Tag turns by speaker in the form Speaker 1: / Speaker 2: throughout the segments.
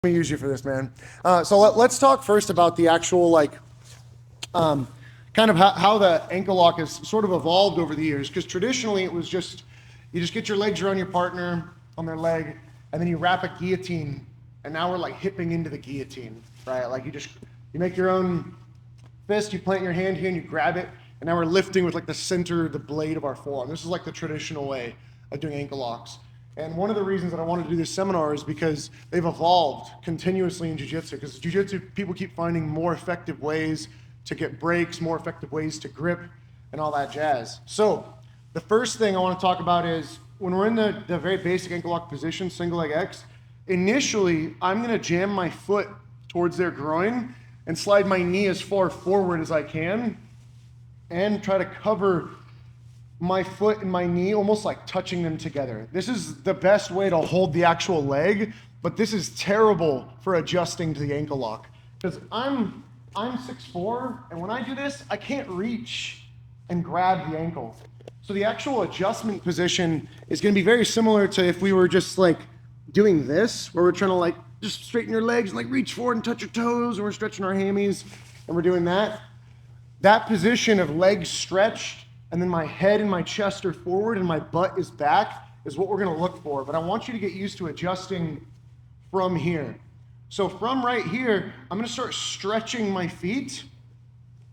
Speaker 1: Let me use you for this, man. So let's talk first about the actual kind of how the ankle lock has sort of evolved over the years. Because traditionally it was just, you just get your legs around your partner on their leg, and then you wrap a guillotine, and now we're like hipping into the guillotine, right? Like you make your own fist, you plant your hand here and you grab it, and now we're lifting with like the center of the blade of our forearm. This is like the traditional way of doing ankle locks. And one of the reasons that I wanted to do this seminar is because they've evolved continuously in jiu-jitsu, because jiu-jitsu, people keep finding more effective ways to get breaks, more effective ways to grip, and all that jazz. So the first thing I want to talk about is when we're in the very basic ankle lock position, single leg X, initially I'm going to jam my foot towards their groin and slide my knee as far forward as I can and try to cover my foot and my knee almost like touching them together. This is the best way to hold the actual leg, but this is terrible for adjusting to the ankle lock. Because I'm 6'4", and when I do this, I can't reach and grab the ankle. So the actual adjustment position is gonna be very similar to if we were just like doing this, where we're trying to like just straighten your legs and like reach forward and touch your toes, and we're stretching our hammies, and we're doing that. That position of legs stretched, and then my head and my chest are forward and my butt is back is what we're gonna look for. But I want you to get used to adjusting from here. So from right here, I'm gonna start stretching my feet.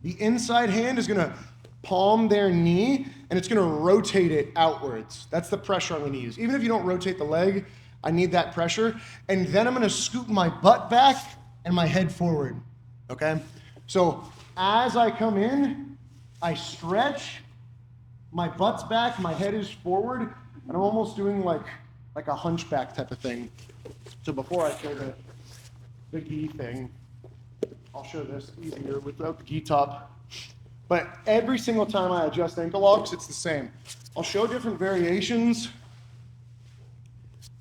Speaker 1: The inside hand is gonna palm their knee and it's gonna rotate it outwards. That's the pressure I'm gonna use. Even if you don't rotate the leg, I need that pressure. And then I'm gonna scoop my butt back and my head forward, okay? So as I come in, I stretch, my butt's back, my head is forward, and I'm almost doing like a hunchback type of thing. So before I show the gi thing, I'll show this easier without the gi top. But every single time I adjust ankle locks, it's the same. I'll show different variations,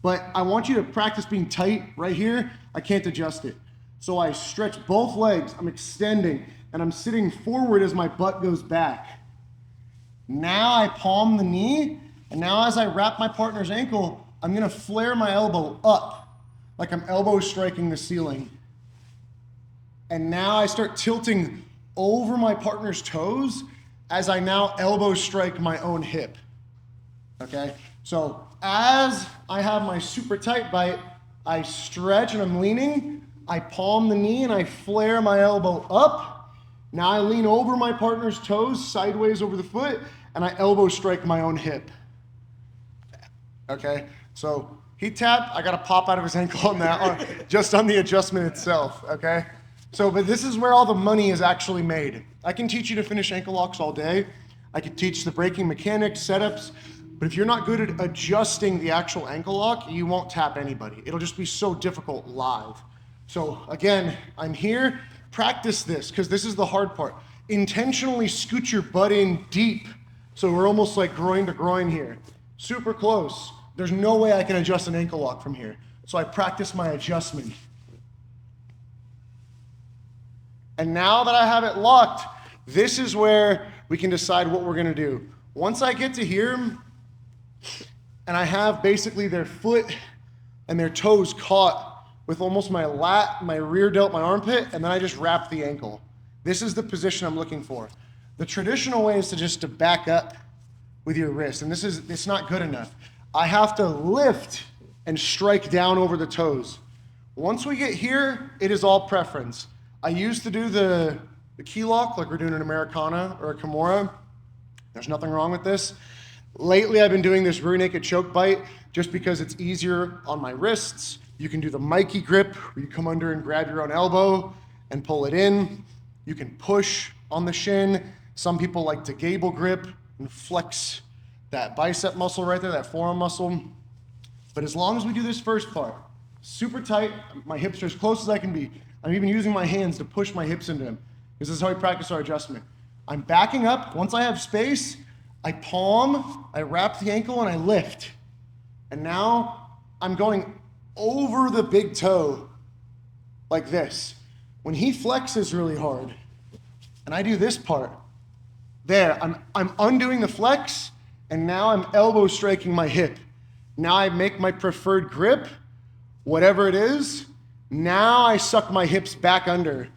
Speaker 1: but I want you to practice being tight right here. I can't adjust it. So I stretch both legs, I'm extending, and I'm sitting forward as my butt goes back. Now I palm the knee, and now as I wrap my partner's ankle, I'm gonna flare my elbow up, like I'm elbow striking the ceiling. And now I start tilting over my partner's toes as I now elbow strike my own hip, okay? So as I have my super tight bite, I stretch and I'm leaning, I palm the knee and I flare my elbow up. Now I lean over my partner's toes, sideways over the foot, and I elbow strike my own hip. Okay, so he tapped, I got a pop out of his ankle on that, just on the adjustment itself, okay? So, but this is where all the money is actually made. I can teach you to finish ankle locks all day. I can teach the breaking mechanics, setups, but if you're not good at adjusting the actual ankle lock, you won't tap anybody. It'll just be so difficult live. So again, I'm here, practice this, because this is the hard part. Intentionally scoot your butt in deep, so we're almost like groin to groin here. Super close. There's no way I can adjust an ankle lock from here. So I practice my adjustment. And now that I have it locked, this is where we can decide what we're gonna do. Once I get to here, and I have basically their foot and their toes caught with almost my lat, my rear delt, my armpit, and then I just wrap the ankle. This is the position I'm looking for. The traditional way is to back up with your wrist, and it's not good enough. I have to lift and strike down over the toes. Once we get here, it is all preference. I used to do the key lock like we're doing an Americana or a Kimura. There's nothing wrong with this. Lately, I've been doing this rear naked choke bite just because it's easier on my wrists. You can do the Mikey grip, where you come under and grab your own elbow and pull it in. You can push on the shin. Some people like to gable grip and flex that bicep muscle right there, that forearm muscle. But as long as we do this first part, super tight, my hips are as close as I can be. I'm even using my hands to push my hips into them, because this is how we practice our adjustment. I'm backing up. Once I have space, I palm, I wrap the ankle, and I lift. And now I'm going over the big toe like this. When he flexes really hard, and I do this part, there, I'm undoing the flex, and now I'm elbow striking my hip. Now I make my preferred grip, whatever it is, Now I suck my hips back under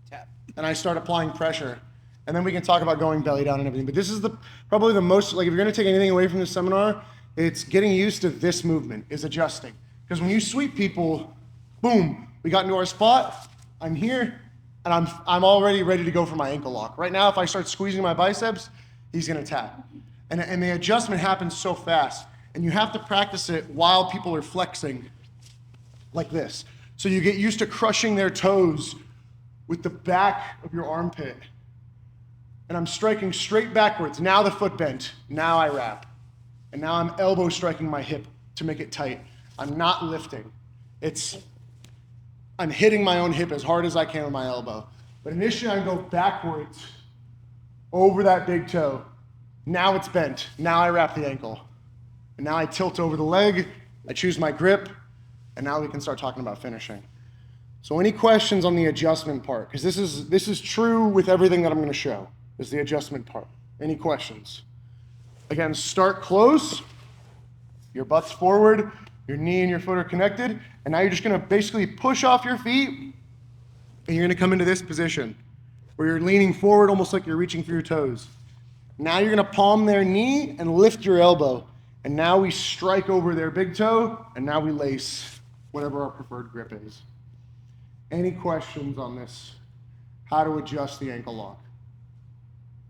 Speaker 2: Tap.
Speaker 1: and I start applying pressure. And then we can talk about going belly down and everything. But this is probably the most, like if you're gonna take anything away from this seminar, it's getting used to this movement, is adjusting. Because when you sweep people, boom, we got into our spot, I'm here, and I'm already ready to go for my ankle lock. Right now, if I start squeezing my biceps, he's gonna tap. And the adjustment happens so fast. And you have to practice it while people are flexing like this. So you get used to crushing their toes with the back of your armpit. And I'm striking straight backwards. Now the foot bent. Now I wrap. And now I'm elbow striking my hip to make it tight. I'm not lifting. I'm hitting my own hip as hard as I can with my elbow. But initially I go backwards over that big toe. Now it's bent. Now I wrap the ankle. And now I tilt over the leg. I choose my grip. And now we can start talking about finishing. So any questions on the adjustment part? Because this is true with everything that I'm going to show, is the adjustment part. Any questions? Again, start close. Your butt's forward. Your knee and your foot are connected. And now you're just going to basically push off your feet. And you're going to come into this position where you're leaning forward almost like you're reaching for your toes. Now you're going to palm their knee and lift your elbow. And now we strike over their big toe. And now we lace whatever our preferred grip is. Any questions on this? How to adjust the ankle lock?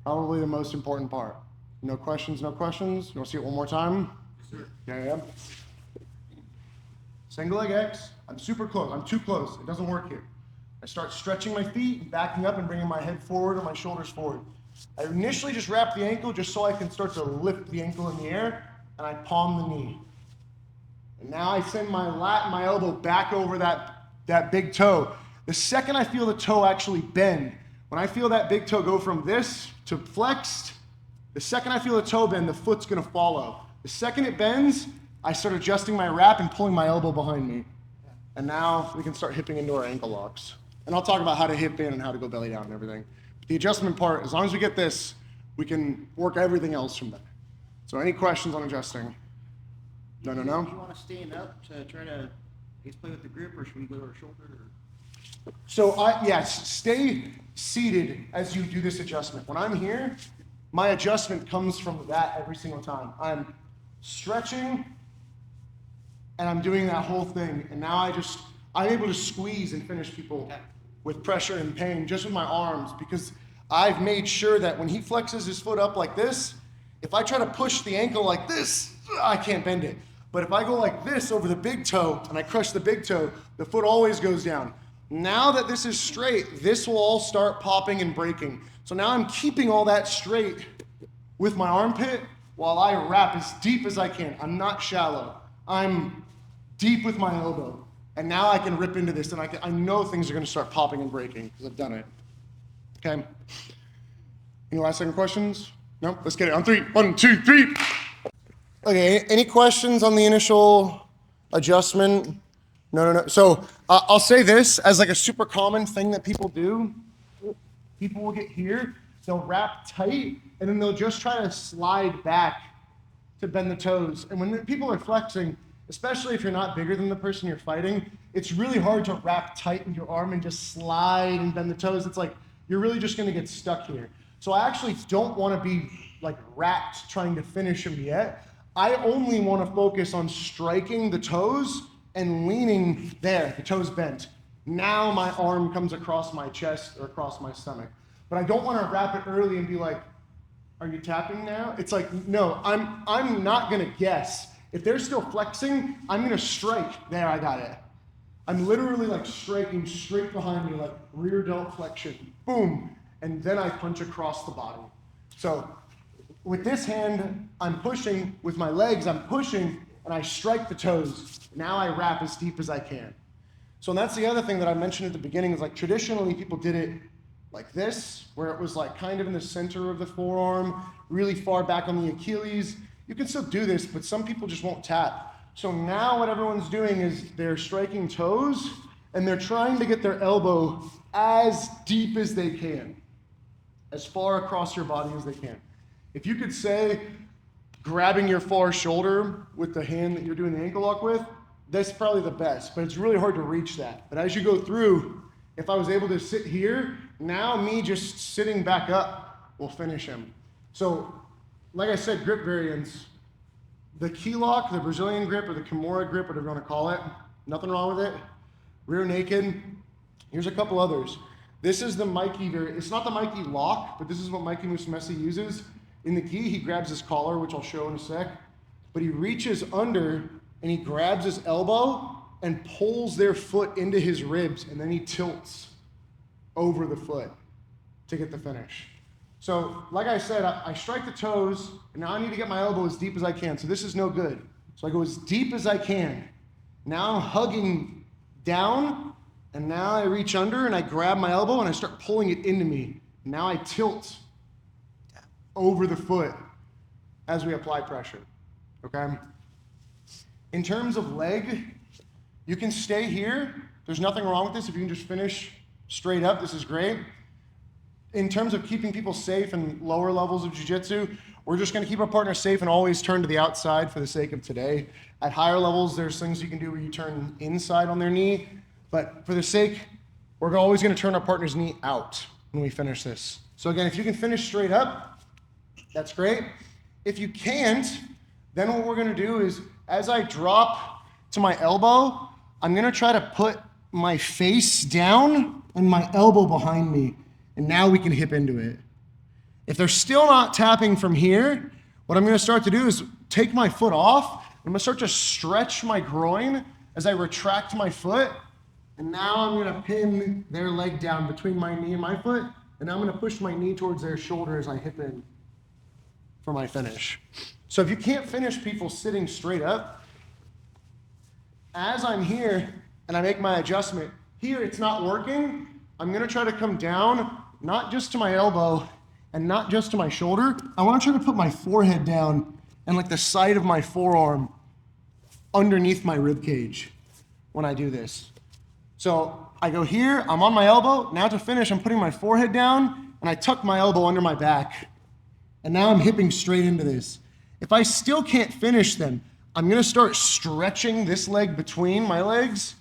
Speaker 1: Probably the most important part. No questions, no questions? You want to see it one more time?
Speaker 2: Yes, sir.
Speaker 1: Yeah. Single leg X. I'm super close. I'm too close. It doesn't work here. I start stretching my feet, backing up and bringing my head forward or my shoulders forward. I initially just wrap the ankle just so I can start to lift the ankle in the air, and I palm the knee. And now I send my lat and my elbow back over that big toe. The second I feel the toe actually bend, when I feel that big toe go from this to flexed, the second I feel the toe bend, the foot's gonna follow. The second it bends, I start adjusting my wrap and pulling my elbow behind me. And now we can start hipping into our ankle locks. And I'll talk about how to hip in and how to go belly down and everything. But the adjustment part, as long as we get this, we can work everything else from there. So any questions on adjusting? No.
Speaker 2: Do you want to stand up to try to play with the grip, or should we go to our shoulder? Or?
Speaker 1: So yes, stay seated as you do this adjustment. When I'm here, my adjustment comes from that every single time. I'm stretching and I'm doing that whole thing. And now I'm able to squeeze and finish people with pressure and pain just with my arms, because I've made sure that when he flexes his foot up like this, if I try to push the ankle like this, I can't bend it. But if I go like this over the big toe and I crush the big toe, the foot always goes down. Now that this is straight, this will all start popping and breaking. So now I'm keeping all that straight with my armpit while I wrap as deep as I can. I'm not shallow. I'm deep with my elbow. And now I can rip into this, and I know things are going to start popping and breaking because I've done it. Okay? Any last second questions? No? Let's get it on 3. 1, 2, 3. Okay, any questions on the initial adjustment? No. So I'll say this as like a super common thing that people do. People will get here, they'll wrap tight, and then they'll just try to slide back to bend the toes. And when people are flexing, especially if you're not bigger than the person you're fighting, it's really hard to wrap tight in your arm and just slide and bend the toes. It's like you're really just gonna get stuck here. So I actually don't wanna be like wrapped trying to finish him yet. I only want to focus on striking the toes and leaning there, the toes bent. Now my arm comes across my chest or across my stomach. But I don't want to wrap it early and be like, are you tapping now? It's like, no, I'm not going to guess. If they're still flexing, I'm going to strike. There, I got it. I'm literally like striking straight behind me, like rear delt flexion. Boom. And then I punch across the body. So with this hand, I'm pushing. With my legs, I'm pushing, and I strike the toes. Now I wrap as deep as I can. So that's the other thing that I mentioned at the beginning, is like traditionally people did it like this, where it was like kind of in the center of the forearm, really far back on the Achilles. You can still do this, but some people just won't tap. So now what everyone's doing is they're striking toes, and they're trying to get their elbow as deep as they can, as far across your body as they can. If you could say, grabbing your far shoulder with the hand that you're doing the ankle lock with, that's probably the best, but it's really hard to reach that. But as you go through, if I was able to sit here, now me just sitting back up will finish him. So, like I said, grip variants, the key lock, the Brazilian grip, or the Kimura grip, whatever you want to call it, nothing wrong with it. Rear naked. Here's a couple others. This is the Mikey variant. It's not the Mikey lock, but this is what Mikey Musumeci uses. In the gi, he grabs his collar, which I'll show in a sec, but he reaches under and he grabs his elbow and pulls their foot into his ribs, and then he tilts over the foot to get the finish. So, like I said, I strike the toes, and now I need to get my elbow as deep as I can. So this is no good. So I go as deep as I can. Now I'm hugging down, and now I reach under, and I grab my elbow, and I start pulling it into me. Now I tilt over the foot as we apply pressure, okay? In terms of leg, you can stay here. There's nothing wrong with this. If you can just finish straight up, this is great. In terms of keeping people safe in lower levels of jiu-jitsu, we're just gonna keep our partner safe and always turn to the outside for the sake of today. At higher levels, there's things you can do where you turn inside on their knee, but for the sake, we're always gonna turn our partner's knee out when we finish this. So again, if you can finish straight up, that's great. If you can't, then what we're gonna do is, as I drop to my elbow, I'm gonna try to put my face down and my elbow behind me. And now we can hip into it. If they're still not tapping from here, what I'm gonna start to do is take my foot off. I'm gonna start to stretch my groin as I retract my foot. And now I'm gonna pin their leg down between my knee and my foot. And I'm gonna push my knee towards their shoulder as I hip in for my finish. So if you can't finish people sitting straight up, as I'm here and I make my adjustment, here it's not working, I'm gonna try to come down, not just to my elbow and not just to my shoulder. I wanna try to put my forehead down and like the side of my forearm underneath my rib cage when I do this. So I go here, I'm on my elbow. Now to finish, I'm putting my forehead down and I tuck my elbow under my back. And now I'm hipping straight into this. If I still can't finish them, I'm gonna start stretching this leg between my legs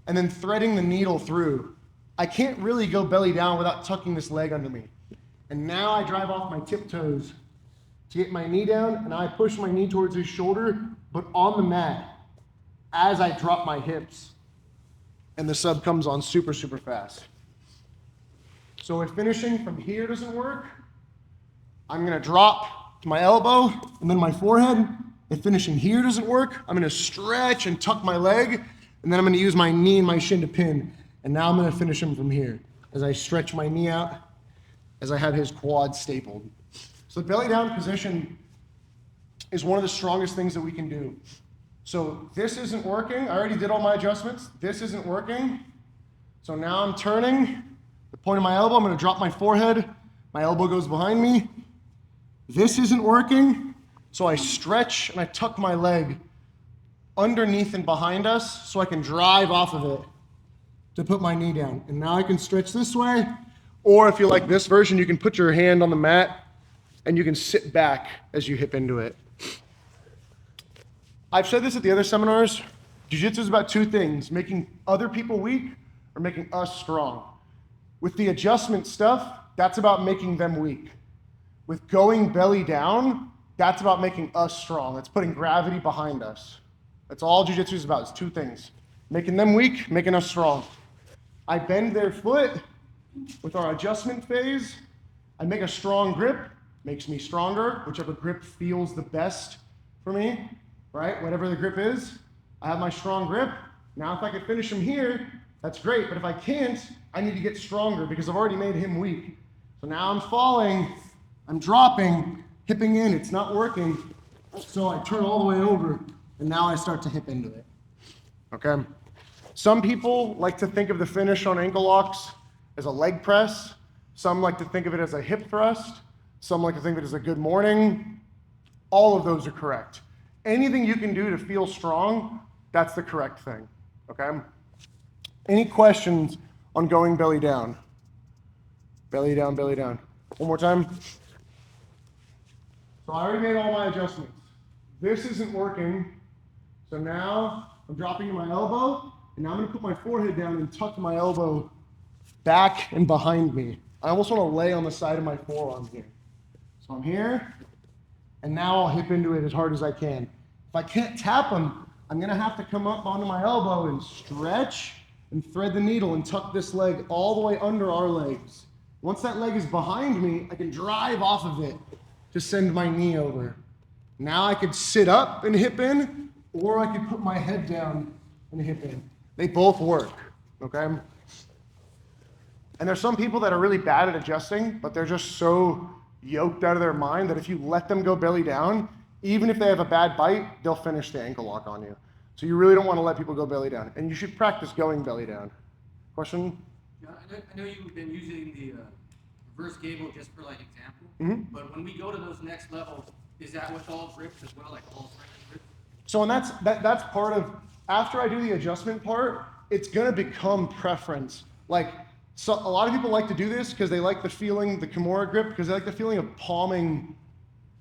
Speaker 1: and then threading the needle through. I can't really go belly down without tucking this leg under me. And now I drive off my tiptoes to get my knee down, and I push my knee towards his shoulder, but on the mat as I drop my hips. And the sub comes on super, super fast. So if finishing from here doesn't work, I'm gonna drop to my elbow and then my forehead. If finishing here doesn't work, I'm gonna stretch and tuck my leg, and then I'm gonna use my knee and my shin to pin. And now I'm gonna finish him from here as I stretch my knee out, as I have his quad stapled. So the belly down position is one of the strongest things that we can do. So this isn't working. I already did all my adjustments. This isn't working. So now I'm turning the point of my elbow. I'm gonna drop my forehead. My elbow goes behind me. This isn't working. So I stretch and I tuck my leg underneath and behind us so I can drive off of it to put my knee down. And now I can stretch this way, or if you like this version, you can put your hand on the mat and you can sit back as you hip into it. I've said this at the other seminars, jiu-jitsu is about two things, making other people weak or making us strong. With the adjustment stuff, that's about making them weak. With going belly down, that's about making us strong. That's putting gravity behind us. That's all jiu-jitsu is about, it's two things. Making them weak, making us strong. I bend their foot with our adjustment phase. I make a strong grip, makes me stronger, whichever grip feels the best for me, right? Whatever the grip is, I have my strong grip. Now if I can finish him here, that's great, but if I can't, I need to get stronger because I've already made him weak. So now I'm falling, I'm dropping, hipping in, it's not working. So I turn all the way over, and now I start to hip into it, okay? Some people like to think of the finish on ankle locks as a leg press. Some like to think of it as a hip thrust. Some like to think of it as a good morning. All of those are correct. Anything you can do to feel strong, that's the correct thing, okay? Any questions on going belly down? Belly down, belly down. One more time. So I already made all my adjustments. This isn't working. So now I'm dropping to my elbow, and now I'm gonna put my forehead down and tuck my elbow back and behind me. I almost wanna lay on the side of my forearm here. So I'm here, and now I'll hip into it as hard as I can. If I can't tap them, I'm gonna have to come up onto my elbow and stretch and thread the needle and tuck this leg all the way under our legs. Once that leg is behind me, I can drive off of it to send my knee over. Now I could sit up and hip in, or I could put my head down and hip in. They both work, okay? And there's some people that are really bad at adjusting, but they're just so yoked out of their mind that if you let them go belly down, even if they have a bad bite, they'll finish the ankle lock on you. So you really don't want to let people go belly down. And you should practice going belly down. Question?
Speaker 3: Yeah, I know you've been using the reverse gable just for like example, but when we go to those next levels, is that with all grips as well, like all grips?
Speaker 1: So and that's part of, after I do the adjustment part, it's gonna become preference. Like, so a lot of people like to do this because they like the feeling, the Kimura grip, because they like the feeling of palming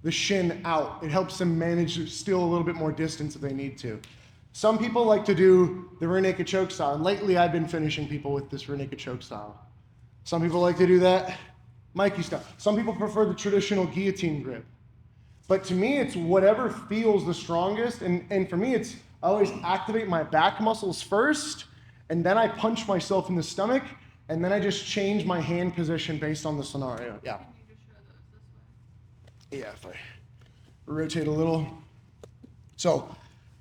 Speaker 1: the shin out. It helps them manage still a little bit more distance if they need to. Some people like to do the rear naked choke style, and lately I've been finishing people with this rear naked choke style. Some people like to do that Mikey style. Some people prefer the traditional guillotine grip. But to me, it's whatever feels the strongest, and for me, it's I always activate my back muscles first, and then I punch myself in the stomach, and then I just change my hand position based on the scenario. Yeah.
Speaker 4: Can you just show those this way?
Speaker 1: Yeah, if I rotate a little. So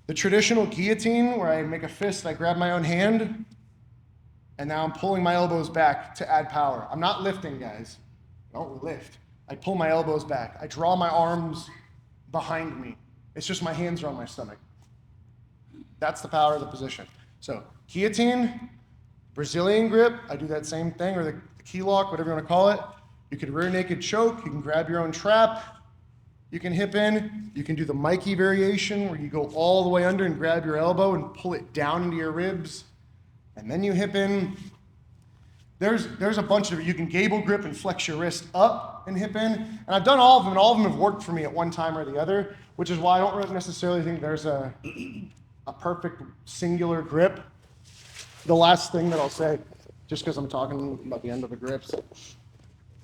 Speaker 1: the traditional guillotine, where I make a fist, I grab my own hand, and now I'm pulling my elbows back to add power. I'm not lifting, guys. I don't lift. I pull my elbows back. I draw my arms behind me. It's just my hands are on my stomach. That's the power of the position. So guillotine, Brazilian grip, I do that same thing, or the key lock, whatever you want to call it. You can rear naked choke, you can grab your own trap, you can hip in, you can do the Mikey variation where you go all the way under and grab your elbow and pull it down into your ribs, and then you hip in. There's a bunch of, you can gable grip and flex your wrist up and hip in, and I've done all of them, and all of them have worked for me at one time or the other, which is why I don't really necessarily think there's a perfect singular grip. The last thing that I'll say, just because I'm talking about the end of the grips,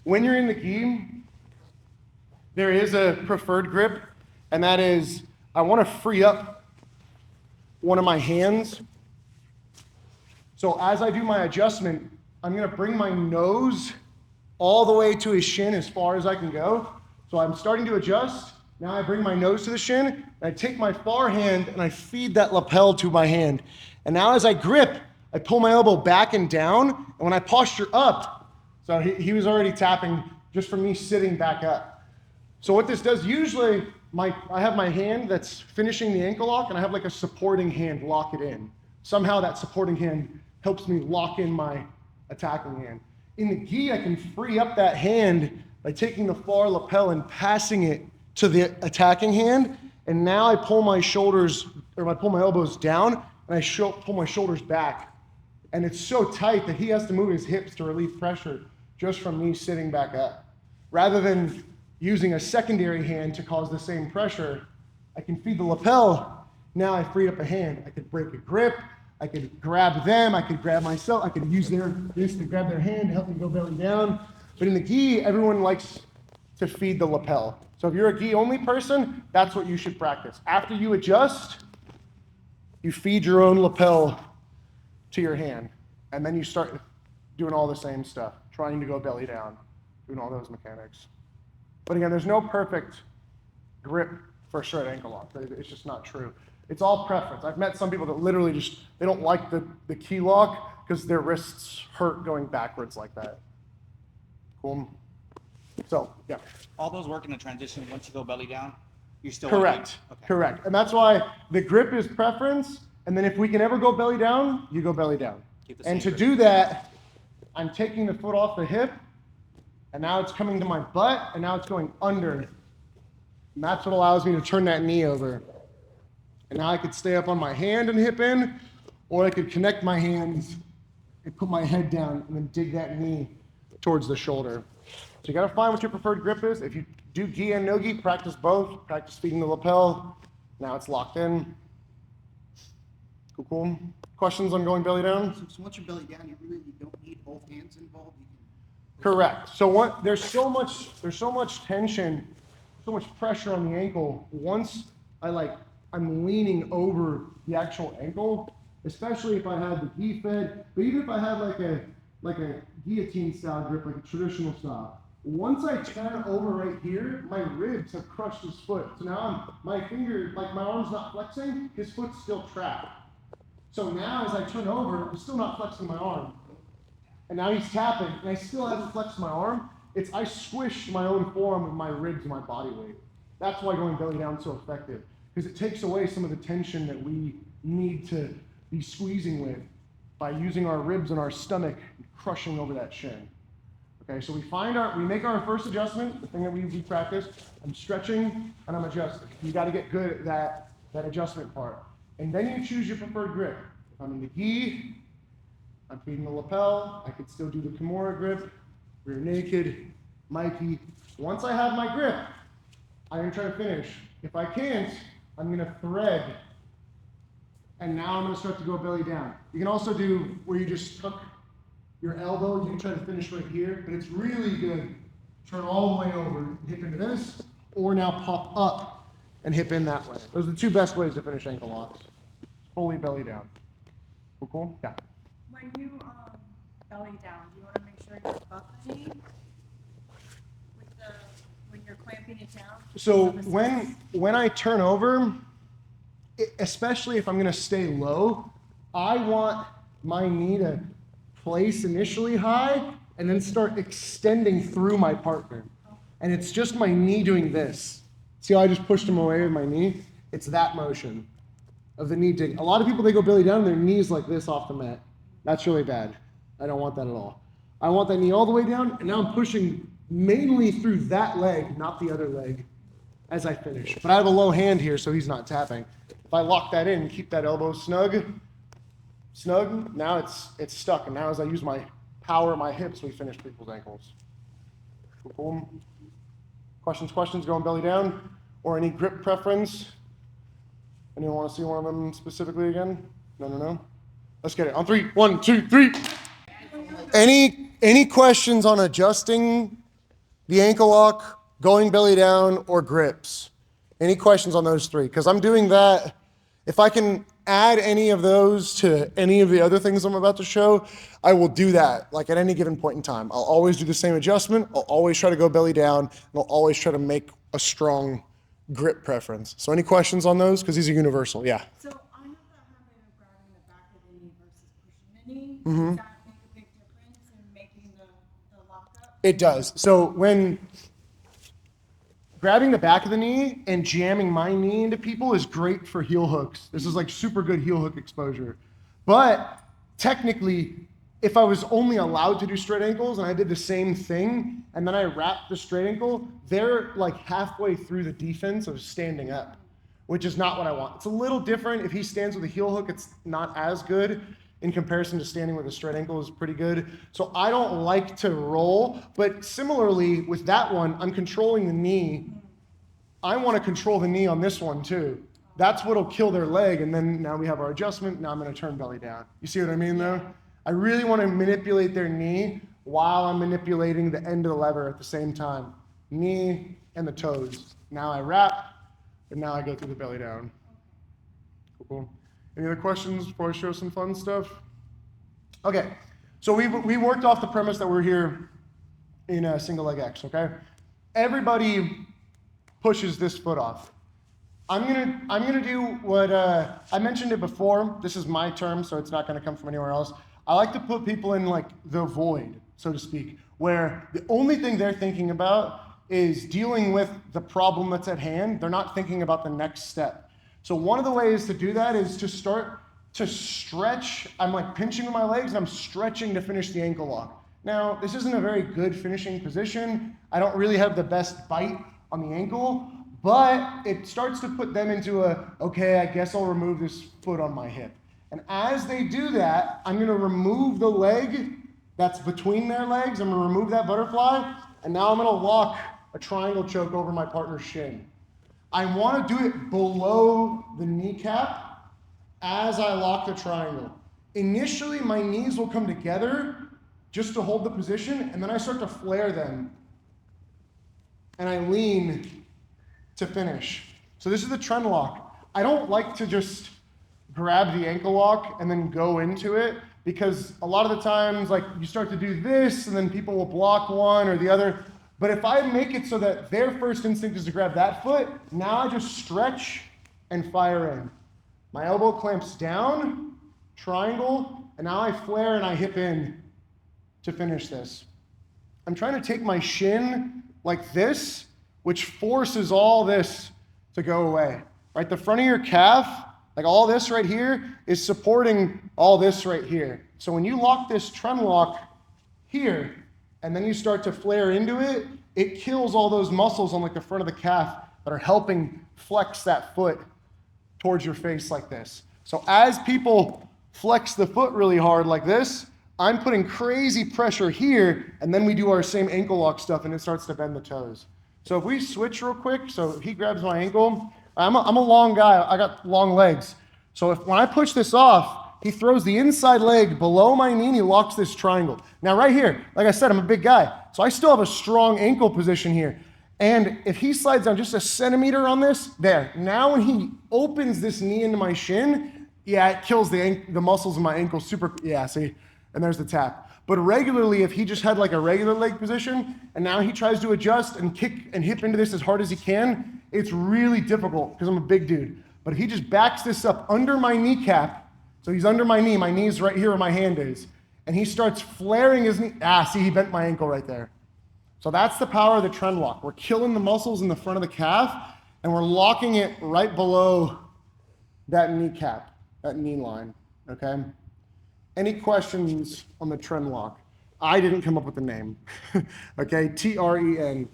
Speaker 1: when you're in the gi, there is a preferred grip, and that is, I want to free up one of my hands. So as I do my adjustment, I'm going to bring my nose all the way to his shin as far as I can go. So I'm starting to adjust. Now I bring my nose to the shin, and I take my far hand and I feed that lapel to my hand. And now as I grip, I pull my elbow back and down, and when I posture up, so he was already tapping just from me sitting back up. So what this does, usually I have my hand that's finishing the ankle lock, and I have like a supporting hand lock it in. Somehow that supporting hand helps me lock in my attacking hand. In the gi, I can free up that hand by taking the far lapel and passing it to the attacking hand, and now I pull my shoulders, or I pull my elbows down, and I pull my shoulders back. And it's so tight that he has to move his hips to relieve pressure just from me sitting back up. Rather than using a secondary hand to cause the same pressure, I can feed the lapel. Now I freed up a hand. I could break a grip. I could grab them. I could grab myself. I could use this to grab their hand to help me go belly down. But in the gi, everyone likes to feed the lapel. So if you're a gi only person, that's what you should practice. After you adjust, you feed your own lapel to your hand, and then you start doing all the same stuff, trying to go belly down, doing all those mechanics. But again, there's no perfect grip for a straight ankle lock. It's just not true. It's all preference. I've met some people that literally just, they don't like the key lock because their wrists hurt going backwards like that. Cool. So, yeah.
Speaker 5: All those work in the transition once you go belly down? You still
Speaker 1: Correct.
Speaker 5: Okay.
Speaker 1: Correct. And that's why the grip is preference. And then if we can ever go belly down, you go belly down. And to do that, I'm taking the foot off the hip, and now it's coming to my butt, and now it's going under. And that's what allows me to turn that knee over. And now I could stay up on my hand and hip in, or I could connect my hands and put my head down and then dig that knee towards the shoulder. So you gotta find what your preferred grip is. If you do gi and no-gi, practice both. Practice feeding the lapel. Now it's locked in. Cool, cool. Questions on going belly down?
Speaker 2: So once you're belly down, you really don't need both hands involved. You can
Speaker 1: Correct. So what? There's so much tension, so much pressure on the ankle. Once I'm leaning over the actual ankle, especially if I had the gi fed, but even if I had like a guillotine style grip, like a traditional style. Once I turn over right here, my ribs have crushed his foot. So now my arm's not flexing, his foot's still trapped. So now as I turn over, I'm still not flexing my arm. And now he's tapping, and I still haven't flexed my arm. I squished my own forearm with my ribs and my body weight. That's why going belly down is so effective, because it takes away some of the tension that we need to be squeezing with by using our ribs and our stomach and crushing over that shin. Okay, so we make our first adjustment, the thing that we practice. I'm stretching and I'm adjusting. You got to get good at that adjustment part. And then you choose your preferred grip. If I'm in the gi, I'm feeding the lapel. I could still do the Kimura grip, rear naked, Mikey. Once I have my grip, I'm gonna try to finish. If I can't, I'm gonna thread. And now I'm gonna start to go belly down. You can also do where you just tuck your elbow. You can try to finish right here, but it's really good. Turn all the way over, hip into this, or now pop up and hip in that way. Those are the two best ways to finish ankle locks. Fully belly down. Cool, cool? Yeah.
Speaker 4: When you belly down, do you want to make sure you're above the knee when you're clamping it down?
Speaker 1: So when I turn over, especially if I'm gonna stay low, I want my knee to place initially high and then start extending through my partner. And it's just my knee doing this. See how I just pushed him away with my knee? It's that motion of the knee dig. A lot of people, they go belly down and their knees like this off the mat. That's really bad. I don't want that at all. I want that knee all the way down, and now I'm pushing mainly through that leg, not the other leg, as I finish. But I have a low hand here, so he's not tapping. If I lock that in and keep that elbow snug, now it's stuck. And now as I use my power, my hips, we finish people's ankles. Cool. Questions, going belly down? Or any grip preference? Anyone want to see one of them specifically again? No. Let's get it. On 3, 1, 2, 3. Any questions on adjusting the ankle lock, going belly down, or grips? Any questions on those three? Because I'm doing that. If I can add any of those to any of the other things I'm about to show, I will do that, like at any given point in time. I'll always do the same adjustment. I'll always try to go belly down, and I'll always try to make a strong grip preference. So any questions on those? Because these are universal, yeah.
Speaker 4: So I know that habit of grabbing the back of the knee versus pushing the knee. Does that make a big difference in making the lockup?
Speaker 1: It does. So when grabbing the back of the knee and jamming my knee into people is great for heel hooks. This is like super good heel hook exposure. But technically, if I was only allowed to do straight ankles and I did the same thing and then I wrapped the straight ankle, they're like halfway through the defense of standing up, which is not what I want. It's a little different. If he stands with a heel hook, it's not as good in comparison to standing with a straight ankle is pretty good. So I don't like to roll, but similarly with that one, I'm controlling the knee. I want to control the knee on this one too. That's what'll kill their leg. And then now we have our adjustment. Now I'm going to turn belly down. You see what I mean though? I really want to manipulate their knee while I'm manipulating the end of the lever at the same time. Knee and the toes. Now I wrap, and now I go through the belly down. Cool. Any other questions before I show some fun stuff? Okay, so we worked off the premise that we're here in a single leg X, okay? Everybody pushes this foot off. I'm gonna do what I mentioned it before. This is my term, so it's not gonna come from anywhere else. I like to put people in like the void, so to speak, where the only thing they're thinking about is dealing with the problem that's at hand. They're not thinking about the next step. So one of the ways to do that is to start to stretch. I'm like pinching with my legs and I'm stretching to finish the ankle lock. Now, this isn't a very good finishing position. I don't really have the best bite on the ankle, but it starts to put them into okay, I guess I'll remove this foot on my hip. And as they do that, I'm gonna remove the leg that's between their legs. I'm gonna remove that butterfly, and now I'm gonna lock a triangle choke over my partner's shin. I wanna do it below the kneecap, as I lock the triangle. Initially, my knees will come together just to hold the position, and then I start to flare them. And I lean to finish. So this is the trend lock. I don't like to just grab the ankle lock and then go into it, because a lot of the times, like, you start to do this and then people will block one or the other. But if I make it so that their first instinct is to grab that foot, now I just stretch and fire in. My elbow clamps down, triangle, and now I flare and I hip in to finish this. I'm trying to take my shin like this, which forces all this to go away, right? The front of your calf, like all this right here, is supporting all this right here. So when you lock this trend lock here, and then you start to flare into it, it kills all those muscles on like the front of the calf that are helping flex that foot towards your face like this. So as people flex the foot really hard like this, I'm putting crazy pressure here, and then we do our same ankle lock stuff, and it starts to bend the toes. So if we switch real quick, so he grabs my ankle. I'm a long guy. I got long legs. So when I push this off, he throws the inside leg below my knee, and he locks this triangle. Now right here, like I said, I'm a big guy, so I still have a strong ankle position here. And if he slides down just a centimeter on this, there. Now when he opens this knee into my shin, yeah, it kills the muscles in my ankle super, yeah, see? And there's the tap. But regularly, if he just had like a regular leg position, and now he tries to adjust and kick and hip into this as hard as he can, it's really difficult because I'm a big dude. But if he just backs this up under my kneecap, so he's under my knee's right here where my hand is, and he starts flaring his knee, see, he bent my ankle right there. So that's the power of the trend lock. We're killing the muscles in the front of the calf, and we're locking it right below that kneecap, that knee line, okay? Any questions on the trend lock? I didn't come up with the name. Okay, T-R-E-N.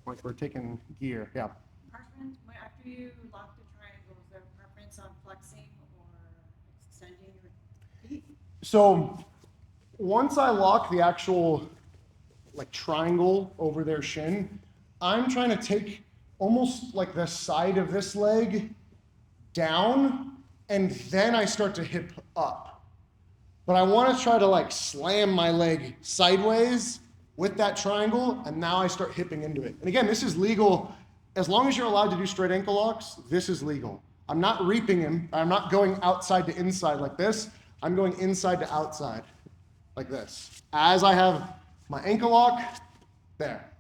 Speaker 1: Like we're taking gear, yeah.
Speaker 4: Parchment, after you lock the triangle, is there a preference on flexing or extending your feet?
Speaker 1: So once I lock the actual like triangle over their shin, I'm trying to take almost like the side of this leg down, and then I start to hip up. But I want to try to like slam my leg sideways with that triangle, and now I start hipping into it. And again, this is legal. As long as you're allowed to do straight ankle locks, this is legal. I'm not reaping him. I'm not going outside to inside like this. I'm going inside to outside like this. As I have my ankle lock, there.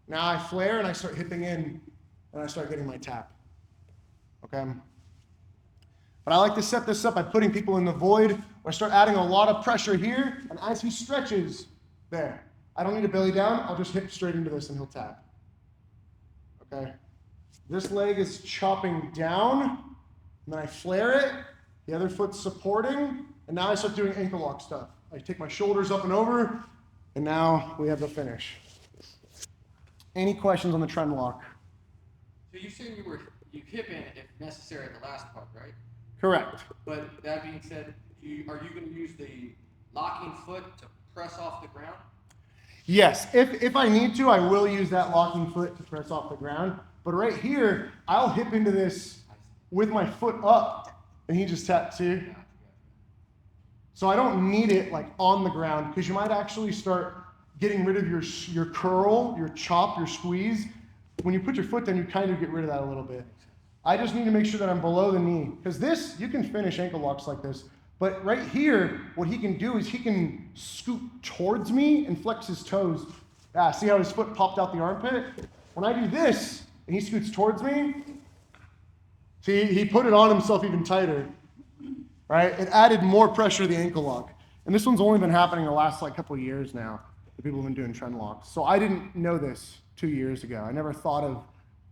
Speaker 1: Now I flare and I start hipping in, and I start getting my tap, okay? But I like to set this up by putting people in the void, where I start adding a lot of pressure here, and as he stretches, there. I don't need to belly down, I'll just hip straight into this and he'll tap. Okay? This leg is chopping down, and then I flare it, the other foot's supporting, and now I start doing ankle lock stuff. I take my shoulders up and over, and now we have the finish. Any questions on the trend lock?
Speaker 3: So you said you hip in if necessary at the last part, right?
Speaker 1: Correct.
Speaker 3: But that being said, are you going to use the locking foot to press off the ground?
Speaker 1: Yes, if I need to, I will use that locking foot to press off the ground. But right here, I'll hip into this with my foot up, and he just taps here. So I don't need it like on the ground, because you might actually start getting rid of your curl, your chop, your squeeze. When you put your foot down, you kind of get rid of that a little bit. I just need to make sure that I'm below the knee, because this, you can finish ankle locks like this. But right here, what he can do is he can scoot towards me and flex his toes. See how his foot popped out the armpit? When I do this, and he scoots towards me, see, he put it on himself even tighter, right? It added more pressure to the ankle lock. And this one's only been happening the last like couple of years now, that people have been doing trend locks. So I didn't know this 2 years ago. I never thought of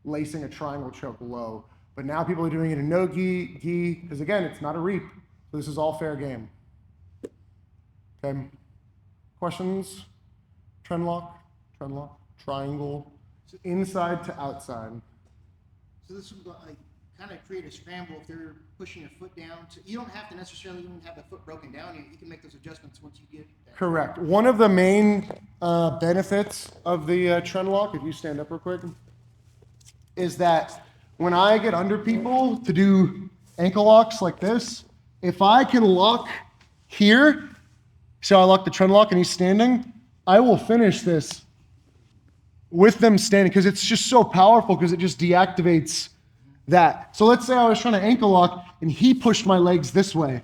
Speaker 1: lacing a triangle choke low. But now people are doing it in nogi, gi, because again, it's not a reap. So this is all fair game. Okay. Questions? Trend lock, triangle, inside to outside.
Speaker 2: So this would like kind of create a scramble if they're pushing a foot down. You don't have to necessarily even have the foot broken down. You can make those adjustments once you get that.
Speaker 1: Correct. One of the main benefits of the trend lock, if you stand up real quick, is that when I get under people to do ankle locks like this, if I can lock here, so I lock the trend lock and he's standing, I will finish this with them standing because it's just so powerful because it just deactivates that. So let's say I was trying to ankle lock and he pushed my legs this way.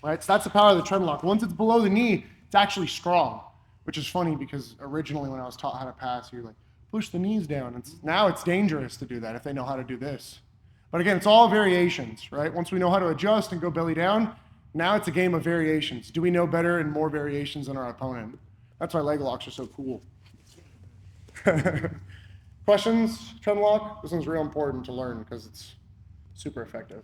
Speaker 1: All right, so that's the power of the trend lock. Once it's below the knee, it's actually strong, which is funny because originally when I was taught how to pass, you're like, push the knees down. Now it's dangerous to do that if they know how to do this. But again, it's all variations, right? Once we know how to adjust and go belly down, now it's a game of variations. Do we know better and more variations than our opponent? That's why leg locks are so cool. Questions? Trend lock? This one's real important to learn because it's super effective.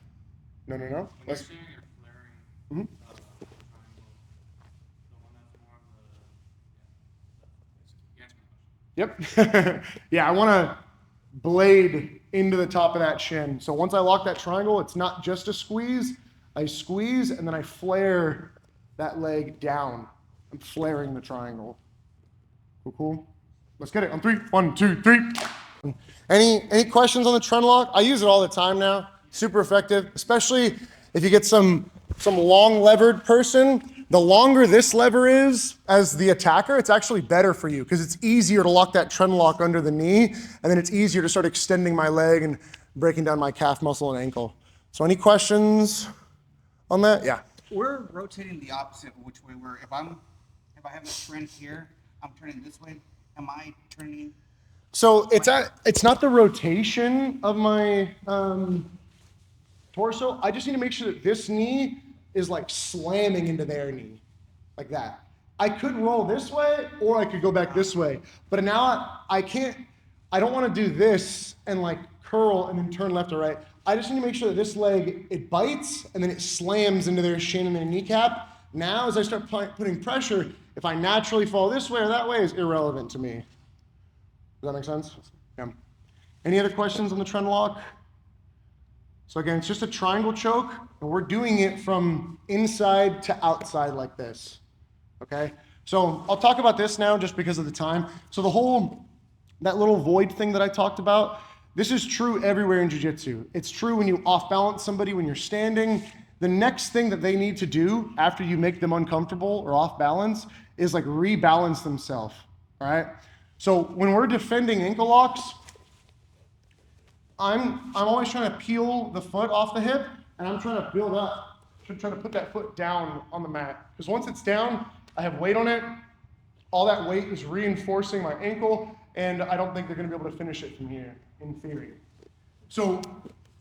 Speaker 1: No?
Speaker 3: When you're
Speaker 1: Let's,
Speaker 3: saying you're flaring,
Speaker 1: Mhm.
Speaker 3: triangle, the one that's more of the, you answered my question.
Speaker 1: Yep. Yeah, I want to blade into the top of that shin. So once I lock that triangle, it's not just a squeeze. I squeeze and then I flare that leg down. I'm flaring the triangle. Cool. Let's get it on 3. 1, 2, 3. Any questions on the trend lock? I use it all the time now. Super effective, especially if you get some long levered person. The longer this lever is as the attacker, it's actually better for you because it's easier to lock that trend lock under the knee, and then it's easier to start extending my leg and breaking down my calf muscle and ankle. So any questions on that? Yeah.
Speaker 5: We're rotating the opposite of which way we're. If I have a trend here, I'm turning this way. Am I turning?
Speaker 1: So it's not the rotation of my torso. I just need to make sure that this knee is like slamming into their knee, like that. I could roll this way or I could go back this way, but now I can't. I don't want to do this and like curl and then turn left or right. I just need to make sure that this leg, it bites and then it slams into their shin and their kneecap. Now as I start putting pressure, if I naturally fall this way or that way is irrelevant to me. Does that make sense? Yeah. Any other questions on the trend lock? So again, it's just a triangle choke, and we're doing it from inside to outside like this, okay? So I'll talk about this now just because of the time. So that little void thing that I talked about, this is true everywhere in jiu-jitsu. It's true when you off-balance somebody when you're standing. The next thing that they need to do after you make them uncomfortable or off-balance is like rebalance themselves, all right? So when we're defending ankle locks, I'm always trying to peel the foot off the hip, and I'm trying to build up, trying to put that foot down on the mat. Because once it's down, I have weight on it. All that weight is reinforcing my ankle, and I don't think they're going to be able to finish it from here, in theory. So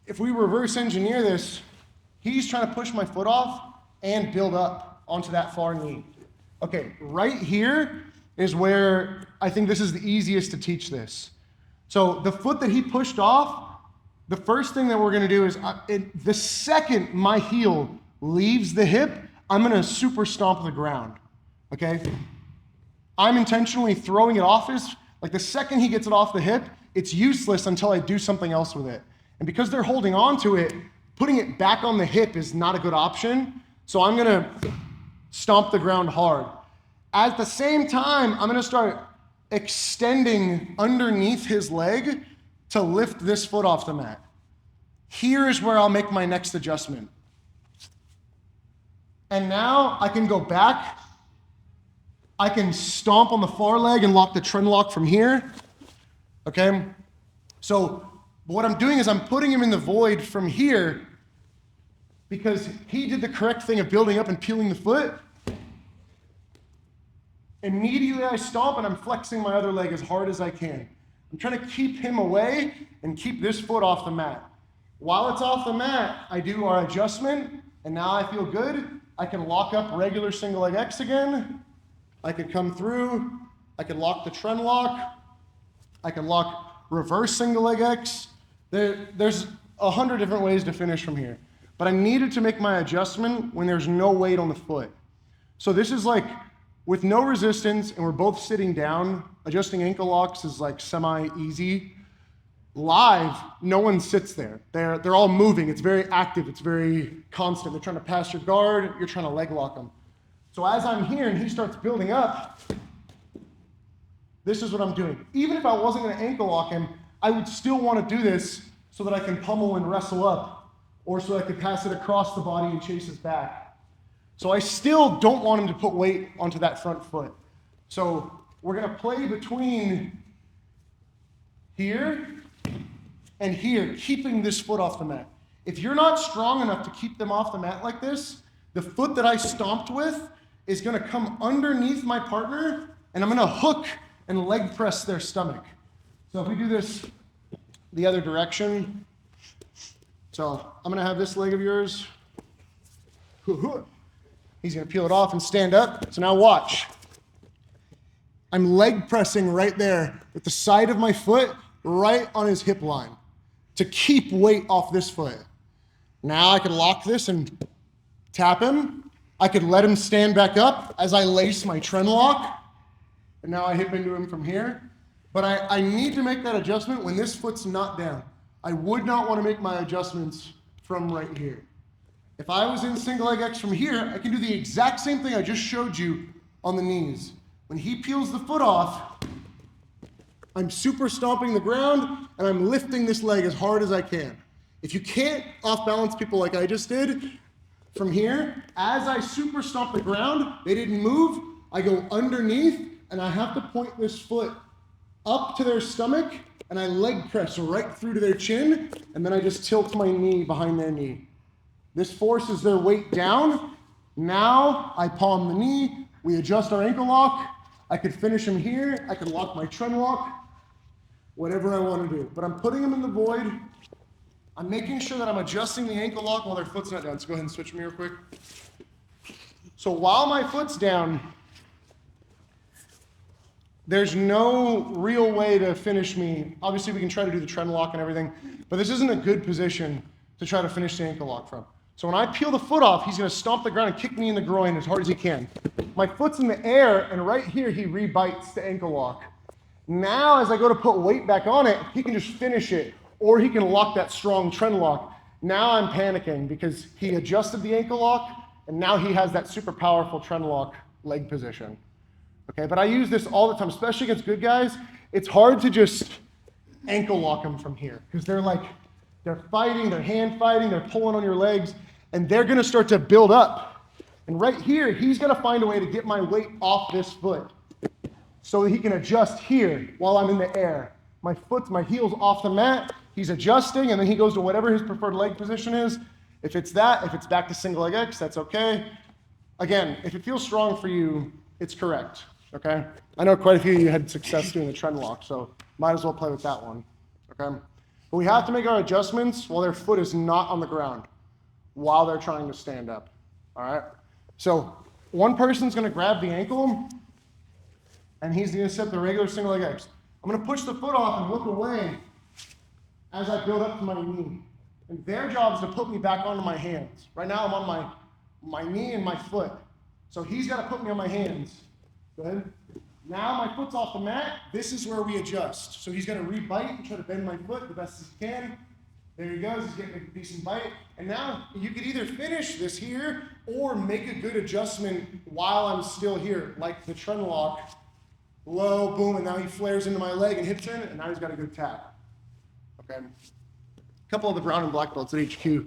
Speaker 1: if we reverse engineer this, he's trying to push my foot off and build up onto that far knee. Okay, right here is where I think this is the easiest to teach this. So the foot that he pushed off, the first thing that we're going to do is the second my heel leaves the hip, I'm going to super stomp the ground, okay? I'm intentionally throwing it off like the second he gets it off the hip, it's useless until I do something else with it. And because they're holding on to it, putting it back on the hip is not a good option. So I'm going to stomp the ground hard. At the same time, I'm going to start extending underneath his leg to lift this foot off the mat. Here is where I'll make my next adjustment. And now I can go back. I can stomp on the far leg and lock the trend lock from here. Okay? So what I'm doing is I'm putting him in the void from here because he did the correct thing of building up and peeling the foot. Immediately I stomp and I'm flexing my other leg as hard as I can. I'm trying to keep him away and keep this foot off the mat. While it's off the mat, I do our adjustment, and now I feel good. I can lock up regular single leg X again. I can come through. I can lock the trend lock. I can lock reverse single leg X. There's 100 different ways to finish from here. But I needed to make my adjustment when there's no weight on the foot. So this is like, with no resistance, and we're both sitting down, adjusting ankle locks is like semi-easy. Live, no one sits there. They're all moving. It's very active. It's very constant. They're trying to pass your guard. You're trying to leg lock them. So as I'm here and he starts building up, this is what I'm doing. Even if I wasn't going to ankle lock him, I would still want to do this so that I can pummel and wrestle up, or so I could pass it across the body and chase his back. So I still don't want him to put weight onto that front foot. So we're gonna play between here and here, keeping this foot off the mat. If you're not strong enough to keep them off the mat like this, the foot that I stomped with is gonna come underneath my partner, and I'm gonna hook and leg press their stomach. So if we do this the other direction, so I'm gonna have this leg of yours. He's gonna peel it off and stand up. So now watch. I'm leg pressing right there with the side of my foot right on his hip line to keep weight off this foot. Now I could lock this and tap him. I could let him stand back up as I lace my trend lock. And now I hip into him from here. But I need to make that adjustment when this foot's not down. I would not want to make my adjustments from right here. If I was in single leg X from here, I can do the exact same thing I just showed you on the knees. When he peels the foot off, I'm super stomping the ground and I'm lifting this leg as hard as I can. If you can't off balance people like I just did, from here, as I super stomp the ground, they didn't move, I go underneath and I have to point this foot up to their stomach and I leg press right through to their chin, and then I just tilt my knee behind their knee. This forces their weight down. Now I palm the knee, we adjust our ankle lock. I could finish him here, I could lock my trend lock, whatever I want to do. But I'm putting them in the void. I'm making sure that I'm adjusting the ankle lock while their foot's not down. So go ahead and switch me real quick. So while my foot's down, there's no real way to finish me. Obviously, we can try to do the trend lock and everything, but this isn't a good position to try to finish the ankle lock from. So when I peel the foot off, he's gonna stomp the ground and kick me in the groin as hard as he can. My foot's in the air, and right here, he rebites the ankle lock. Now, as I go to put weight back on it, he can just finish it, or he can lock that strong trend lock. Now I'm panicking because he adjusted the ankle lock, and now he has that super powerful trend lock leg position. Okay, but I use this all the time, especially against good guys. It's hard to just ankle lock them from here because they're fighting, they're hand fighting, they're pulling on your legs, and they're gonna start to build up. And right here, he's gonna find a way to get my weight off this foot so that he can adjust here while I'm in the air. My heel's off the mat, he's adjusting, and then he goes to whatever his preferred leg position is. If it's back to single leg X, that's okay. Again, if it feels strong for you, it's correct, okay? I know quite a few of you had success doing the trend lock, so might as well play with that one, okay? But we have to make our adjustments while their foot is not on the ground, while they're trying to stand up, all right? So one person's gonna grab the ankle, and he's gonna set the regular single leg X. I'm gonna push the foot off and look away as I build up to my knee. And their job is to put me back onto my hands. Right now I'm on my knee and my foot. So he's gotta put me on my hands. Good. Now my foot's off the mat. This is where we adjust. So he's gonna rebite and try to bend my foot the best as he can. There he goes, he's getting a decent bite. And now you could either finish this here or make a good adjustment while I'm still here, like the trend lock. Low, boom, and now he flares into my leg and hits in, and now he's got a good tap. Okay. A couple of the brown and black belts at HQ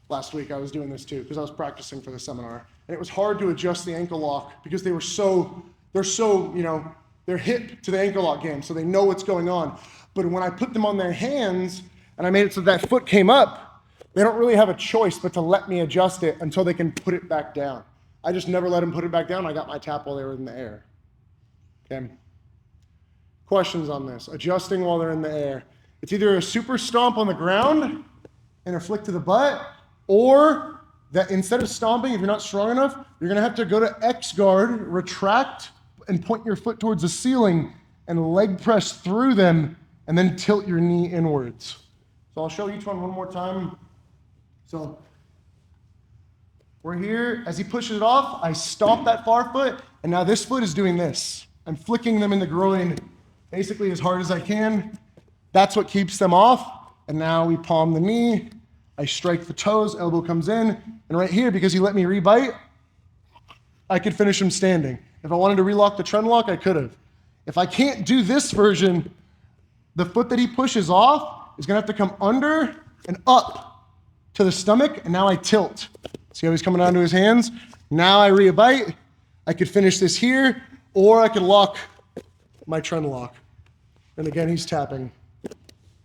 Speaker 1: last week, I was doing this too, because I was practicing for the seminar. And it was hard to adjust the ankle lock because they're so, they're hip to the ankle lock game, so they know what's going on. But when I put them on their hands and I made it so that foot came up, they don't really have a choice but to let me adjust it until they can put it back down. I just never let them put it back down. I got my tap while they were in the air. Okay. Questions on this? Adjusting while they're in the air. It's either a super stomp on the ground and a flick to the butt, or that instead of stomping, if you're not strong enough, you're gonna have to go to X guard, retract, and point your foot towards the ceiling and leg press through them, and then tilt your knee inwards. So I'll show each one more time. So we're here. As he pushes it off, I stomp that far foot, and now this foot is doing this. I'm flicking them in the groin basically as hard as I can. That's what keeps them off. And now we palm the knee. I strike the toes, elbow comes in. And right here, because he let me rebite, I could finish him standing. If I wanted to relock the trend lock, I could have. If I can't do this version, the foot that he pushes off is gonna have to come under and up to the stomach, and now I tilt. See how he's coming onto his hands? Now I re-bite. I could finish this here, or I could lock my trend lock. And again, he's tapping,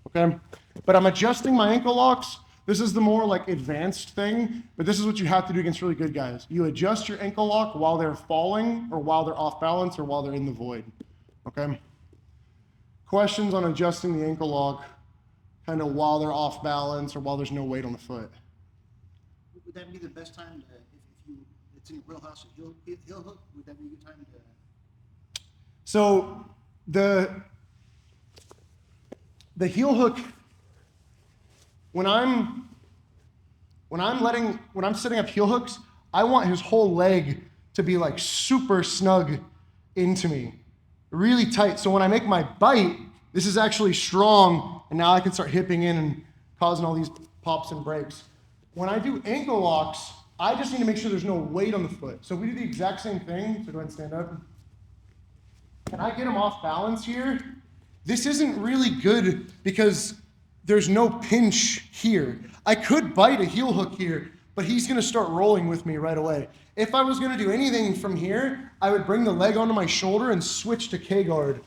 Speaker 1: okay? But I'm adjusting my ankle locks. This is the more like advanced thing, but this is what you have to do against really good guys. You adjust your ankle lock while they're falling, or while they're off balance, or while they're in the void, okay? Questions on adjusting the ankle lock kind of while they're off balance or while there's no weight on the foot?
Speaker 2: Would that be the best time to, if you, it's in your wheelhouse, a heel hook, would that be a good time to?
Speaker 1: So the heel hook, when I'm setting up heel hooks, I want his whole leg to be like super snug into me, really tight. So when I make my bite, this is actually strong, and now I can start hipping in and causing all these pops and breaks. When I do ankle locks, I just need to make sure there's no weight on the foot. So we do the exact same thing. So go ahead and stand up. Can I get him off balance here? This isn't really good because there's no pinch here. I could bite a heel hook here, but he's gonna start rolling with me right away. If I was gonna do anything from here, I would bring the leg onto my shoulder and switch to K-guard.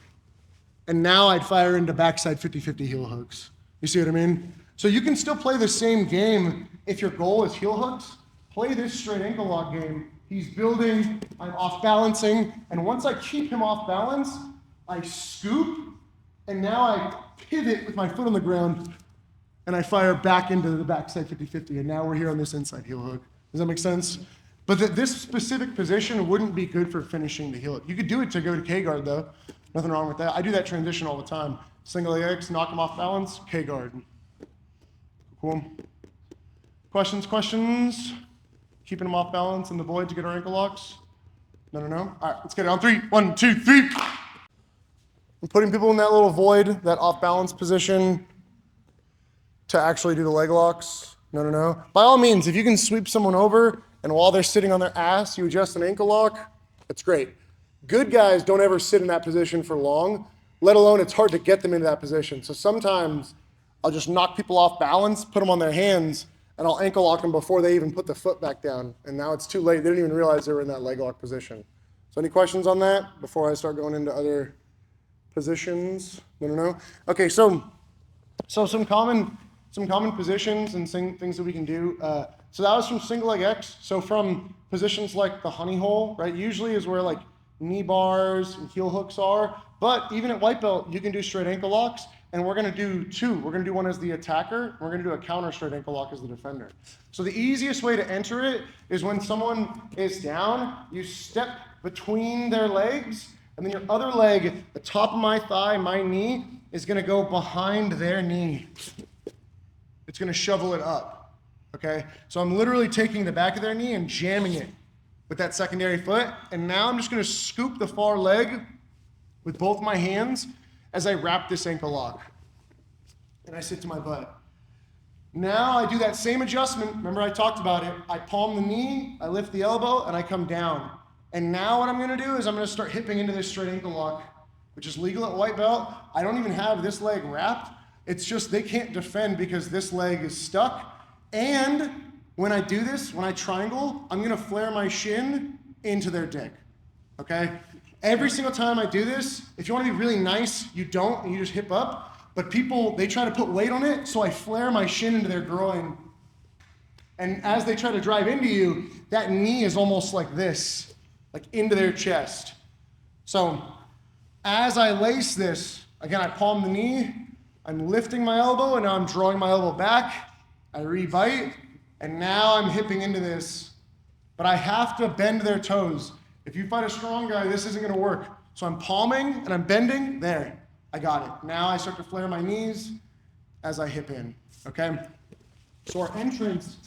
Speaker 1: And now I'd fire into backside 50-50 heel hooks. You see what I mean? So you can still play the same game if your goal is heel hooks. Play this straight ankle lock game. He's building, I'm off balancing, and once I keep him off balance, I scoop, and now I pivot with my foot on the ground, and I fire back into the backside 50-50, and now we're here on this inside heel hook. Does that make sense? But this specific position wouldn't be good for finishing the heel hook. You could do it to go to K-guard though. Nothing wrong with that. I do that transition all the time. Single leg X, knock him off balance, K-guard. Cool. Questions? Keeping them off balance in the void to get our ankle locks? No. All right, let's get it on 3. 1, 2, 3. I'm putting people in that little void, that off balance position to actually do the leg locks. No. By all means, if you can sweep someone over and while they're sitting on their ass, you adjust an ankle lock, that's great. Good guys don't ever sit in that position for long, let alone it's hard to get them into that position. So sometimes I'll just knock people off balance, put them on their hands, and I'll ankle lock them before they even put the foot back down. And now it's too late. They didn't even realize they were in that leg lock position. So any questions on that before I start going into other positions? No. Okay, so some common positions and things that we can do. So that was from single leg X. So from positions like the honey hole, right? Usually is where like knee bars and heel hooks are. But even at white belt, you can do straight ankle locks. And we're gonna do 2. We're gonna do one as the attacker. And we're gonna do a counter straight ankle lock as the defender. So the easiest way to enter it is when someone is down, you step between their legs, and then your other leg, the top of my thigh, my knee, is gonna go behind their knee. It's gonna shovel it up, okay? So I'm literally taking the back of their knee and jamming it with that secondary foot. And now I'm just gonna scoop the far leg with both my hands as I wrap this ankle lock. And I sit to my butt. Now I do that same adjustment. Remember I talked about it. I palm the knee, I lift the elbow, and I come down. And now what I'm gonna do is I'm gonna start hipping into this straight ankle lock, which is legal at white belt. I don't even have this leg wrapped. It's just they can't defend because this leg is stuck. And when I do this, when I triangle, I'm gonna flare my shin into their dick, okay? Every single time I do this, if you want to be really nice, you don't, and you just hip up. But people, they try to put weight on it, so I flare my shin into their groin. And as they try to drive into you, that knee is almost like this, like into their chest. So as I lace this, again, I palm the knee, I'm lifting my elbow, and now I'm drawing my elbow back. I rebite, and now I'm hipping into this. But I have to bend their toes. If you fight a strong guy, this isn't gonna work. So I'm palming and I'm bending, there, I got it. Now I start to flare my knees as I hip in, okay? So our entrance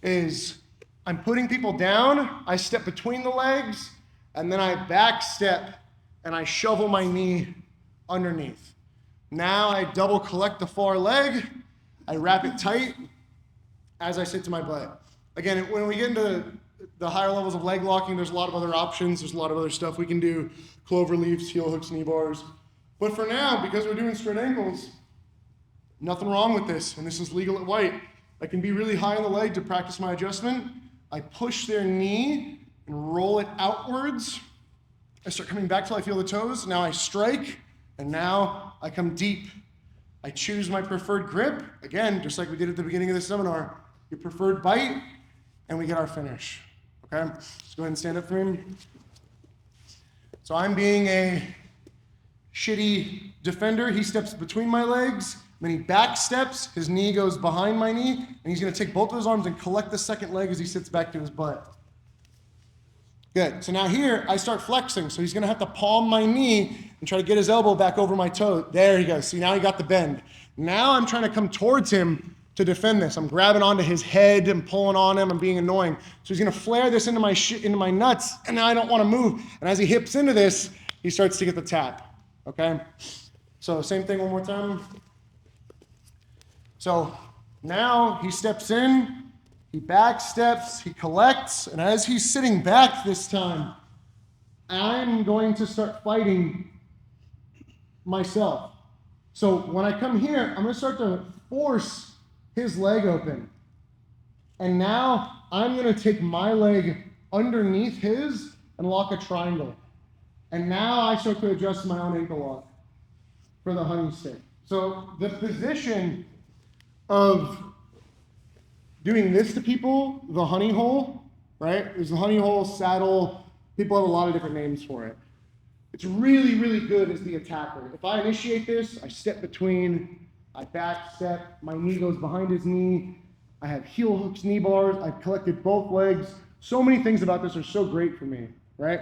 Speaker 1: is, I'm putting people down, I step between the legs, and then I back step and I shovel my knee underneath. Now I double collect the far leg, I wrap it tight as I sit to my butt. Again, when we get into the higher levels of leg locking, there's a lot of other options. There's a lot of other stuff we can do. Clover leaves, heel hooks, knee bars. But for now, because we're doing straight ankles, Nothing wrong with this, and this is legal at white. I can be really high on the leg to practice my adjustment. I push their knee and roll it outwards. I start coming back till I feel the toes. Now I strike, and now I come deep. I choose my preferred grip. Again, just like we did at the beginning of the seminar, your preferred bite, and we get our finish. Okay? Let's go ahead and stand up for me. So I'm being a shitty defender. He steps between my legs, then he back steps, his knee goes behind my knee, and he's gonna take both of his arms and collect the second leg as he sits back to his butt. Good, so now here, I start flexing, so he's gonna have to palm my knee and try to get his elbow back over my toe. There he goes, see now he got the bend. Now I'm trying to come towards him to defend this. I'm grabbing onto his head and pulling on him, I'm being annoying. So he's gonna flare this into my nuts, and now I don't wanna move. And as he hips into this, he starts to get the tap, okay? So same thing one more time. So now he steps in, he back steps, he collects, and as he's sitting back this time, I'm going to start fighting myself. So when I come here, I'm gonna start to force his leg open. And now I'm gonna take my leg underneath his and lock a triangle. And now I start to adjust my own ankle lock for the honey stick. So the position of doing this to people, the honey hole, right? There's the honey hole, saddle, people have a lot of different names for it. It's really, really good as the attacker. If I initiate this, I step between, I back step, my knee goes behind his knee, I have heel hooks, knee bars, I've collected both legs. So many things about this are so great for me, right?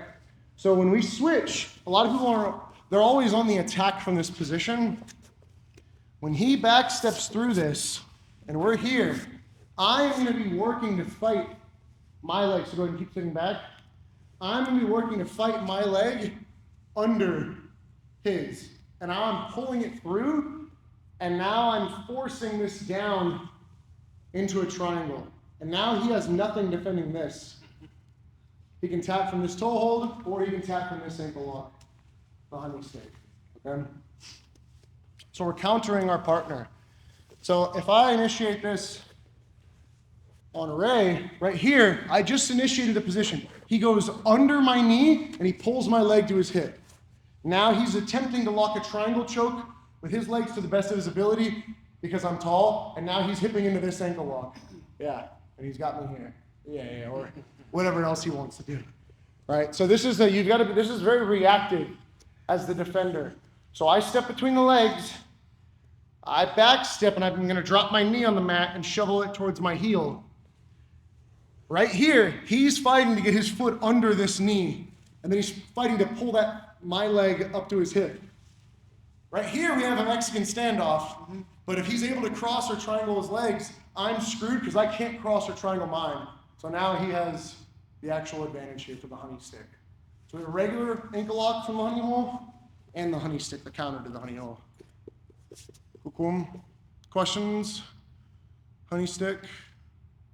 Speaker 1: So when we switch, a lot of people they're always on the attack from this position. When he back steps through this, and we're here, I'm gonna be working to fight my leg. So go ahead and keep sitting back. I'm gonna be working to fight my leg under his. And now I'm pulling it through, and now I'm forcing this down into a triangle. And now he has nothing defending this. He can tap from this toe hold, or he can tap from this ankle lock, the honey stick, okay? So we're countering our partner. So if I initiate this on Ray, right here, I just initiated a position. He goes under my knee and he pulls my leg to his hip. Now he's attempting to lock a triangle choke with his legs to the best of his ability because I'm tall, and now he's hipping into this ankle lock. Yeah, and he's got me here. Yeah, or whatever else he wants to do. Right? So this is this is very reactive as the defender. So I step between the legs, I back step, and I'm gonna drop my knee on the mat and shovel it towards my heel. Right here, he's fighting to get his foot under this knee, and then he's fighting to pull my leg up to his hip. Right here, we have a Mexican standoff, but if he's able to cross or triangle his legs, I'm screwed because I can't cross or triangle mine. So now he has the actual advantage here for the honey stick. So we have a regular ankle lock from the honey hole and the honey stick, the counter to the honey hole. Cool. Questions? Honey stick?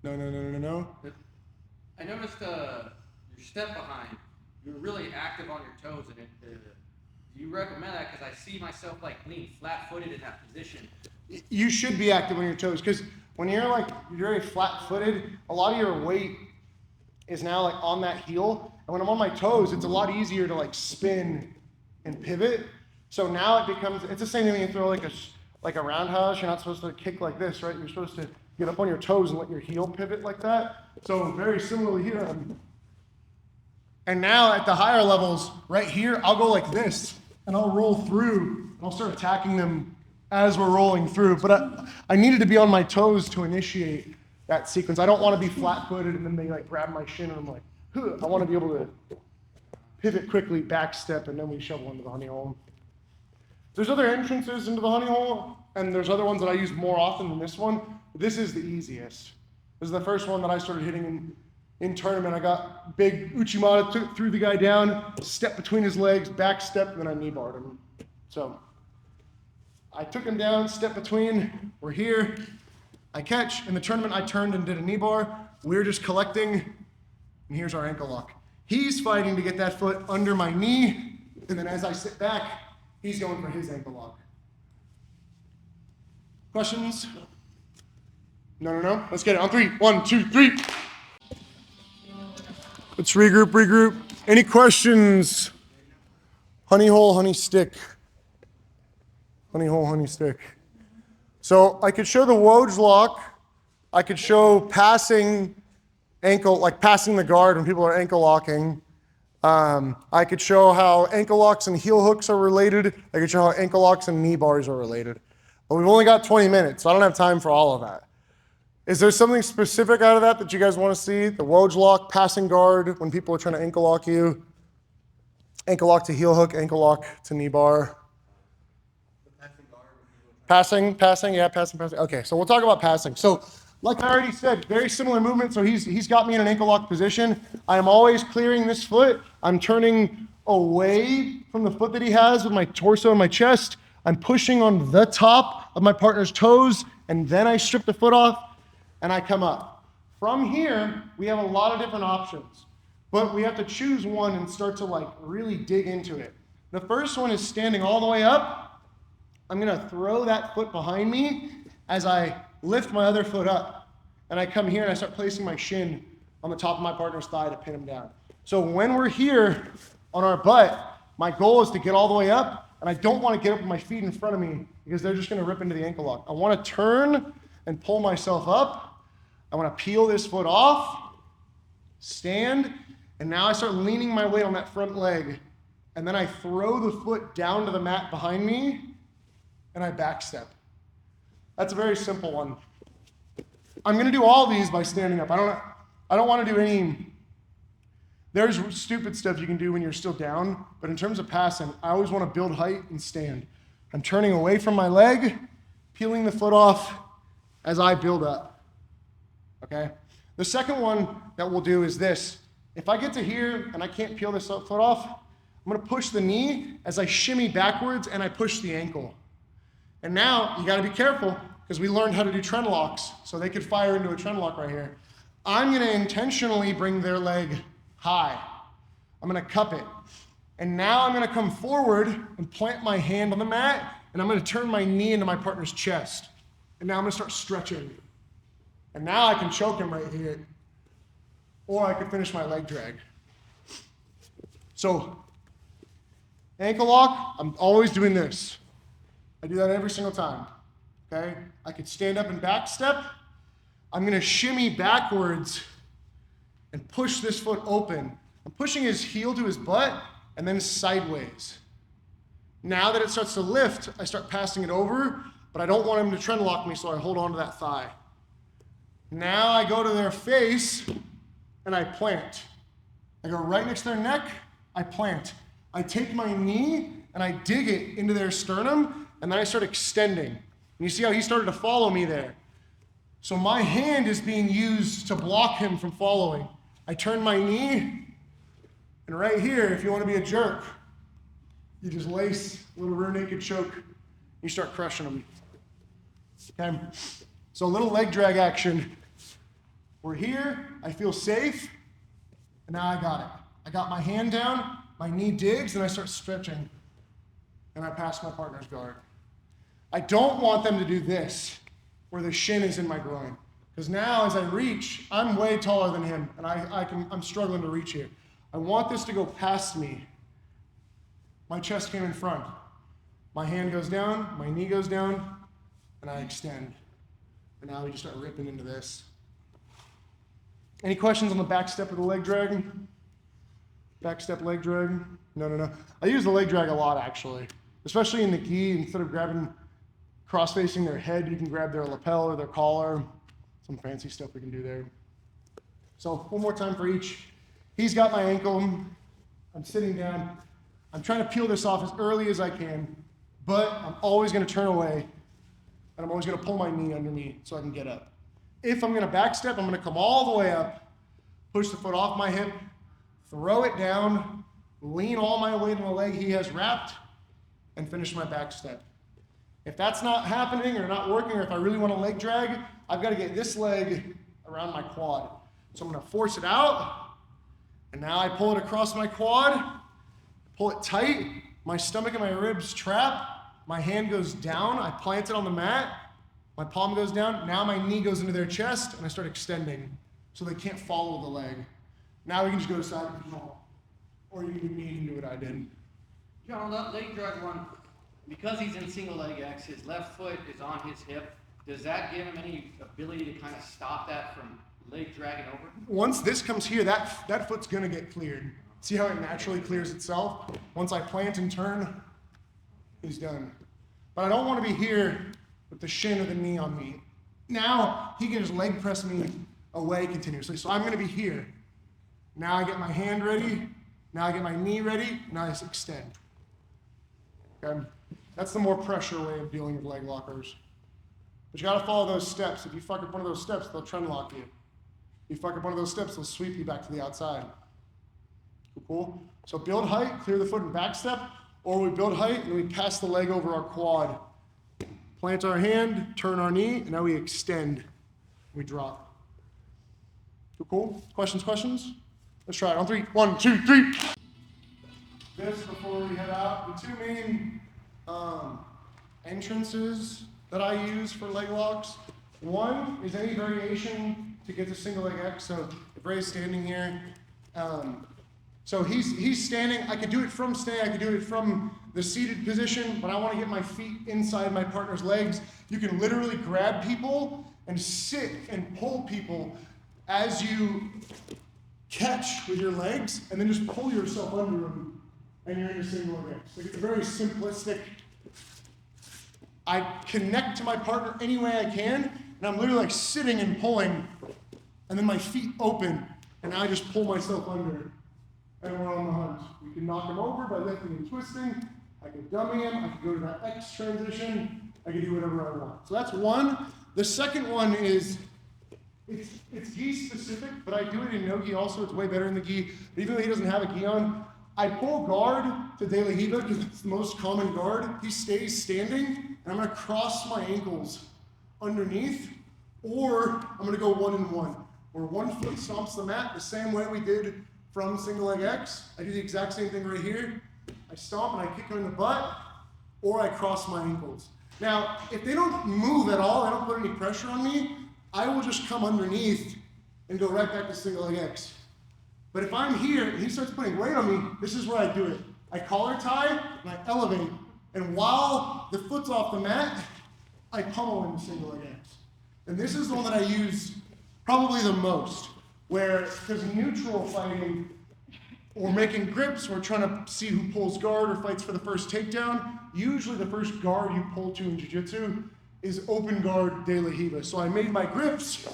Speaker 1: No.
Speaker 3: I noticed your step behind. You're really active on your toes, and do you recommend that? Because I see myself like being flat-footed in that position.
Speaker 1: You should be active on your toes because when you're very flat-footed, a lot of your weight is now like on that heel. And when I'm on my toes, it's a lot easier to like spin and pivot. So now it's the same thing when you throw like a roundhouse. You're not supposed to kick like this, right? You're supposed to get up on your toes and let your heel pivot like that. So very similarly here. And now at the higher levels, right here, I'll go like this and I'll roll through and I'll start attacking them as we're rolling through. But I needed to be on my toes to initiate that sequence. I don't want to be flat-footed and then they like grab my shin and I'm like, huh. I want to be able to pivot quickly, back step, and then we shovel into the honey hole. There's other entrances into the honey hole, and there's other ones that I use more often than this one. This is the easiest. This is the first one that I started hitting in tournament. I got big Uchimata, threw the guy down, step between his legs, back step, and then I knee barred him. So I took him down, step between, we're here. I catch. In the tournament, I turned and did a knee bar. We're just collecting, and here's our ankle lock. He's fighting to get that foot under my knee, and then as I sit back, he's going for his ankle lock. Questions? No. Let's get it on 3. 1, 2, 3. Let's regroup. Any questions? Honey hole, honey stick. Honey hole, honey stick. So I could show the Woj lock. I could show passing ankle, like passing the guard when people are ankle locking. I could show how ankle locks and heel hooks are related. I could show how ankle locks and knee bars are related. But we've only got 20 minutes, so I don't have time for all of that. Is there something specific out of that you guys want to see? The Woj lock, passing guard, when people are trying to ankle lock you. Ankle lock to heel hook, ankle lock to knee bar. Passing. Okay, so we'll talk about passing. So, like I already said, very similar movement. So he's got me in an ankle lock position. I am always clearing this foot. I'm turning away from the foot that he has with my torso and my chest. I'm pushing on the top of my partner's toes, and then I strip the foot off, and I come up. From here, we have a lot of different options, but we have to choose one and start to like really dig into it. The first one is standing all the way up. I'm gonna throw that foot behind me as I lift my other foot up, and I come here and I start placing my shin on the top of my partner's thigh to pin him down. So when we're here on our butt, my goal is to get all the way up, and I don't want to get up with my feet in front of me because they're just gonna rip into the ankle lock. I wanna turn and pull myself up. I want to peel this foot off, stand, and now I start leaning my weight on that front leg, and then I throw the foot down to the mat behind me, and I back step. That's a very simple one. I'm going to do all these by standing up. I don't want to do any. There's stupid stuff you can do when you're still down, but in terms of passing, I always want to build height and stand. I'm turning away from my leg, peeling the foot off as I build up. Okay? The second one that we'll do is this. If I get to here and I can't peel this foot off, I'm gonna push the knee as I shimmy backwards and I push the ankle. And now you gotta be careful because we learned how to do trend locks, so they could fire into a trend lock right here. I'm gonna intentionally bring their leg high. I'm gonna cup it. And now I'm gonna come forward and plant my hand on the mat, and I'm gonna turn my knee into my partner's chest. And now I'm gonna start stretching. And now I can choke him right here. Or I could finish my leg drag. So, ankle lock, I'm always doing this. I do that every single time, okay? I could stand up and back step. I'm gonna shimmy backwards and push this foot open. I'm pushing his heel to his butt and then sideways. Now that it starts to lift, I start passing it over, but I don't want him to trend lock me, so I hold on to that thigh. Now I go to their face and I plant. I go right next to their neck, I plant. I take my knee and I dig it into their sternum, and then I start extending. And you see how he started to follow me there. So my hand is being used to block him from following. I turn my knee, and right here, if you want to be a jerk, you just lace a little rear naked choke, you start crushing them. Okay? So a little leg drag action. We're here, I feel safe, and now I got it. I got my hand down, my knee digs, and I start stretching, and I pass my partner's guard. I don't want them to do this, where the shin is in my groin, because now as I reach, I'm way taller than him, and I'm struggling to reach here. I want this to go past me. My chest came in front. My hand goes down, my knee goes down, and I extend. And now we just start ripping into this. Any questions on the back step of the leg drag? Back step leg drag? No. I use the leg drag a lot, actually. Especially in the gi, instead of grabbing cross-facing their head, you can grab their lapel or their collar. Some fancy stuff we can do there. So one more time for each. He's got my ankle. I'm sitting down. I'm trying to peel this off as early as I can, but I'm always going to turn away, and I'm always going to pull my knee under me so I can get up. If I'm going to back step, I'm going to come all the way up, push the foot off my hip, throw it down, lean all my weight on the leg he has wrapped, and finish my back step. If that's not happening or not working, or if I really want a leg drag, I've got to get this leg around my quad. So I'm going to force it out, and now I pull it across my quad, pull it tight, my stomach and my ribs trap, my hand goes down, I plant it on the mat, My palm goes down. Now my knee goes into their chest, and I start extending so they can't follow the leg. Now we can just go to side control. Or you can knee and do what I did.
Speaker 3: John, that leg drag one, because he's in single leg X, his left foot is on his hip. Does that give him any ability to kind of stop that from leg dragging over?
Speaker 1: Once this comes here, that foot's gonna get cleared. See how it naturally clears itself? Once I plant and turn, he's done. But I don't want to be here with the shin or the knee on me. Now he can just leg press me away continuously. So I'm gonna be here. Now I get my hand ready. Now I get my knee ready. Now I just extend. Okay? That's the more pressure way of dealing with leg lockers. But you gotta follow those steps. If you fuck up one of those steps, they'll trend lock you. If you fuck up one of those steps, they'll sweep you back to the outside. Cool? So build height, clear the foot and back step, or we build height and we pass the leg over our quad. Plant our hand, turn our knee, and now we extend. We drop. Cool? Questions? Let's try it on 3. 1, 2, 3. This before we head out. The two main entrances that I use for leg locks. One is any variation to get to single leg X. So if Ray's standing here, so he's standing. I could do it from stay. I could do it from the seated position, but I want to get my feet inside my partner's legs. You can literally grab people and sit and pull people as you catch with your legs, and then just pull yourself under them, and you're in a single leg X. Like, it's very simplistic. I connect to my partner any way I can, and I'm literally like sitting and pulling, and then my feet open, and I just pull myself under, and we're on the hunt. We can knock him over by lifting and twisting. I can dummy him. I can go to that X transition. I can do whatever I want. So that's one. The second one is, it's gi specific, but I do it in no gi also. It's way better in the gi. But even though he doesn't have a gi on, I pull guard to De La Hiva because it's the most common guard. He stays standing, and I'm going to cross my ankles underneath, or I'm going to go 1 and 1, where one foot stomps the mat the same way we did from single leg X. I do the exact same thing right here. I stomp and I kick him in the butt, or I cross my ankles. Now, if they don't move at all, they don't put any pressure on me, I will just come underneath and go right back to single leg X. But if I'm here and he starts putting weight on me, this is where I do it. I collar tie and I elevate. And while the foot's off the mat, I pummel into single leg X. And this is the one that I use probably the most, where because neutral fighting or making grips, we're trying to see who pulls guard or fights for the first takedown. Usually the first guard you pull to in jiu-jitsu is open guard De La Hiva. So I made my grips,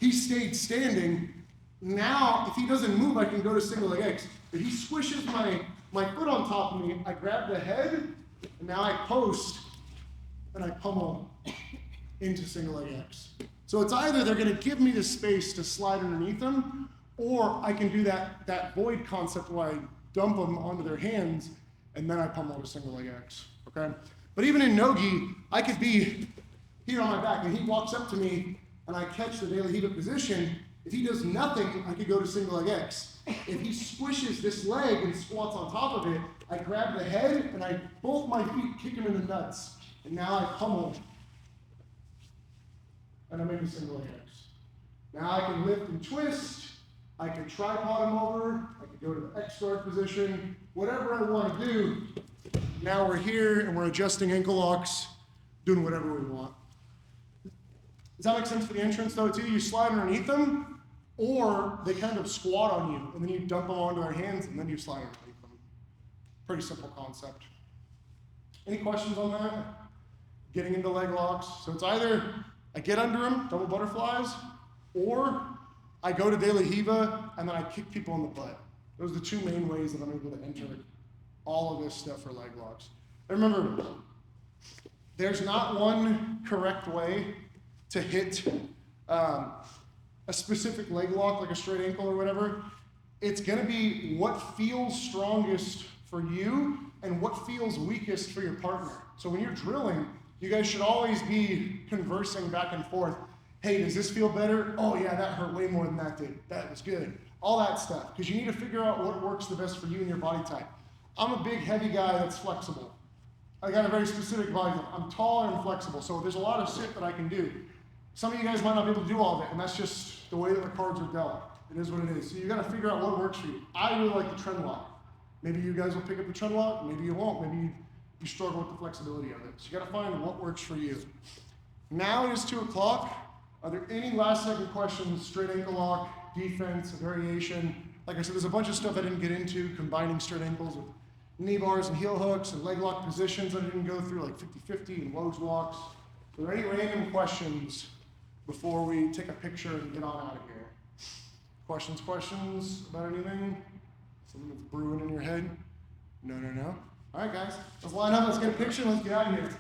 Speaker 1: he stayed standing. Now, if he doesn't move, I can go to single leg X. If he squishes my foot on top of me, I grab the head, and now I post, and I pummel into single leg X. So it's either they're gonna give me the space to slide underneath them, or I can do that void concept where I dump them onto their hands, and then I pummel to single leg X, okay? But even in no-gi, I could be here on my back, and he walks up to me, and I catch the De La Hiva position. If he does nothing, I could go to single leg X. If he squishes this leg and squats on top of it, I grab the head, and I both my feet kick him in the nuts. And now I pummel, and I'm into single leg X. Now I can lift and twist. I can tripod him over. I can go to the X guard position. Whatever I want to do. Now we're here and we're adjusting ankle locks, doing whatever we want. Does that make sense for the entrance though? It's either you slide underneath them or they kind of squat on you and then you dump them onto their hands and then you slide underneath them. Pretty simple concept. Any questions on that? Getting into leg locks. So it's either I get under them, double butterflies, or I go to De La Hiva and then I kick people in the butt. Those are the two main ways that I'm able to enter all of this stuff for leg locks. And remember, there's not one correct way to hit a specific leg lock, like a straight ankle or whatever. It's gonna be what feels strongest for you and what feels weakest for your partner. So when you're drilling, you guys should always be conversing back and forth. Hey, does this feel better? Oh yeah, that hurt way more than that did. That was good. All that stuff, because you need to figure out what works the best for you and your body type. I'm a big, heavy guy that's flexible. I got a very specific body. I'm tall and flexible, so there's a lot of sit that I can do. Some of you guys might not be able to do all of it, and that's just the way that the cards are dealt. It is what it is. So you got to figure out what works for you. I really like the trend lock. Maybe you guys will pick up the trend lock, maybe you won't. Maybe you struggle with the flexibility of it. So you got to find what works for you. Now it is 2 o'clock. Are there any last second questions? Straight ankle lock, defense, a variation. Like I said, there's a bunch of stuff I didn't get into, combining straight ankles with knee bars and heel hooks and leg lock positions I didn't go through, like 50-50 and Lowe's walks. Are there any random questions before we take a picture and get on out of here? Questions about anything? Something that's brewing in your head? No. All right, guys, let's line up, let's get a picture, let's get out of here.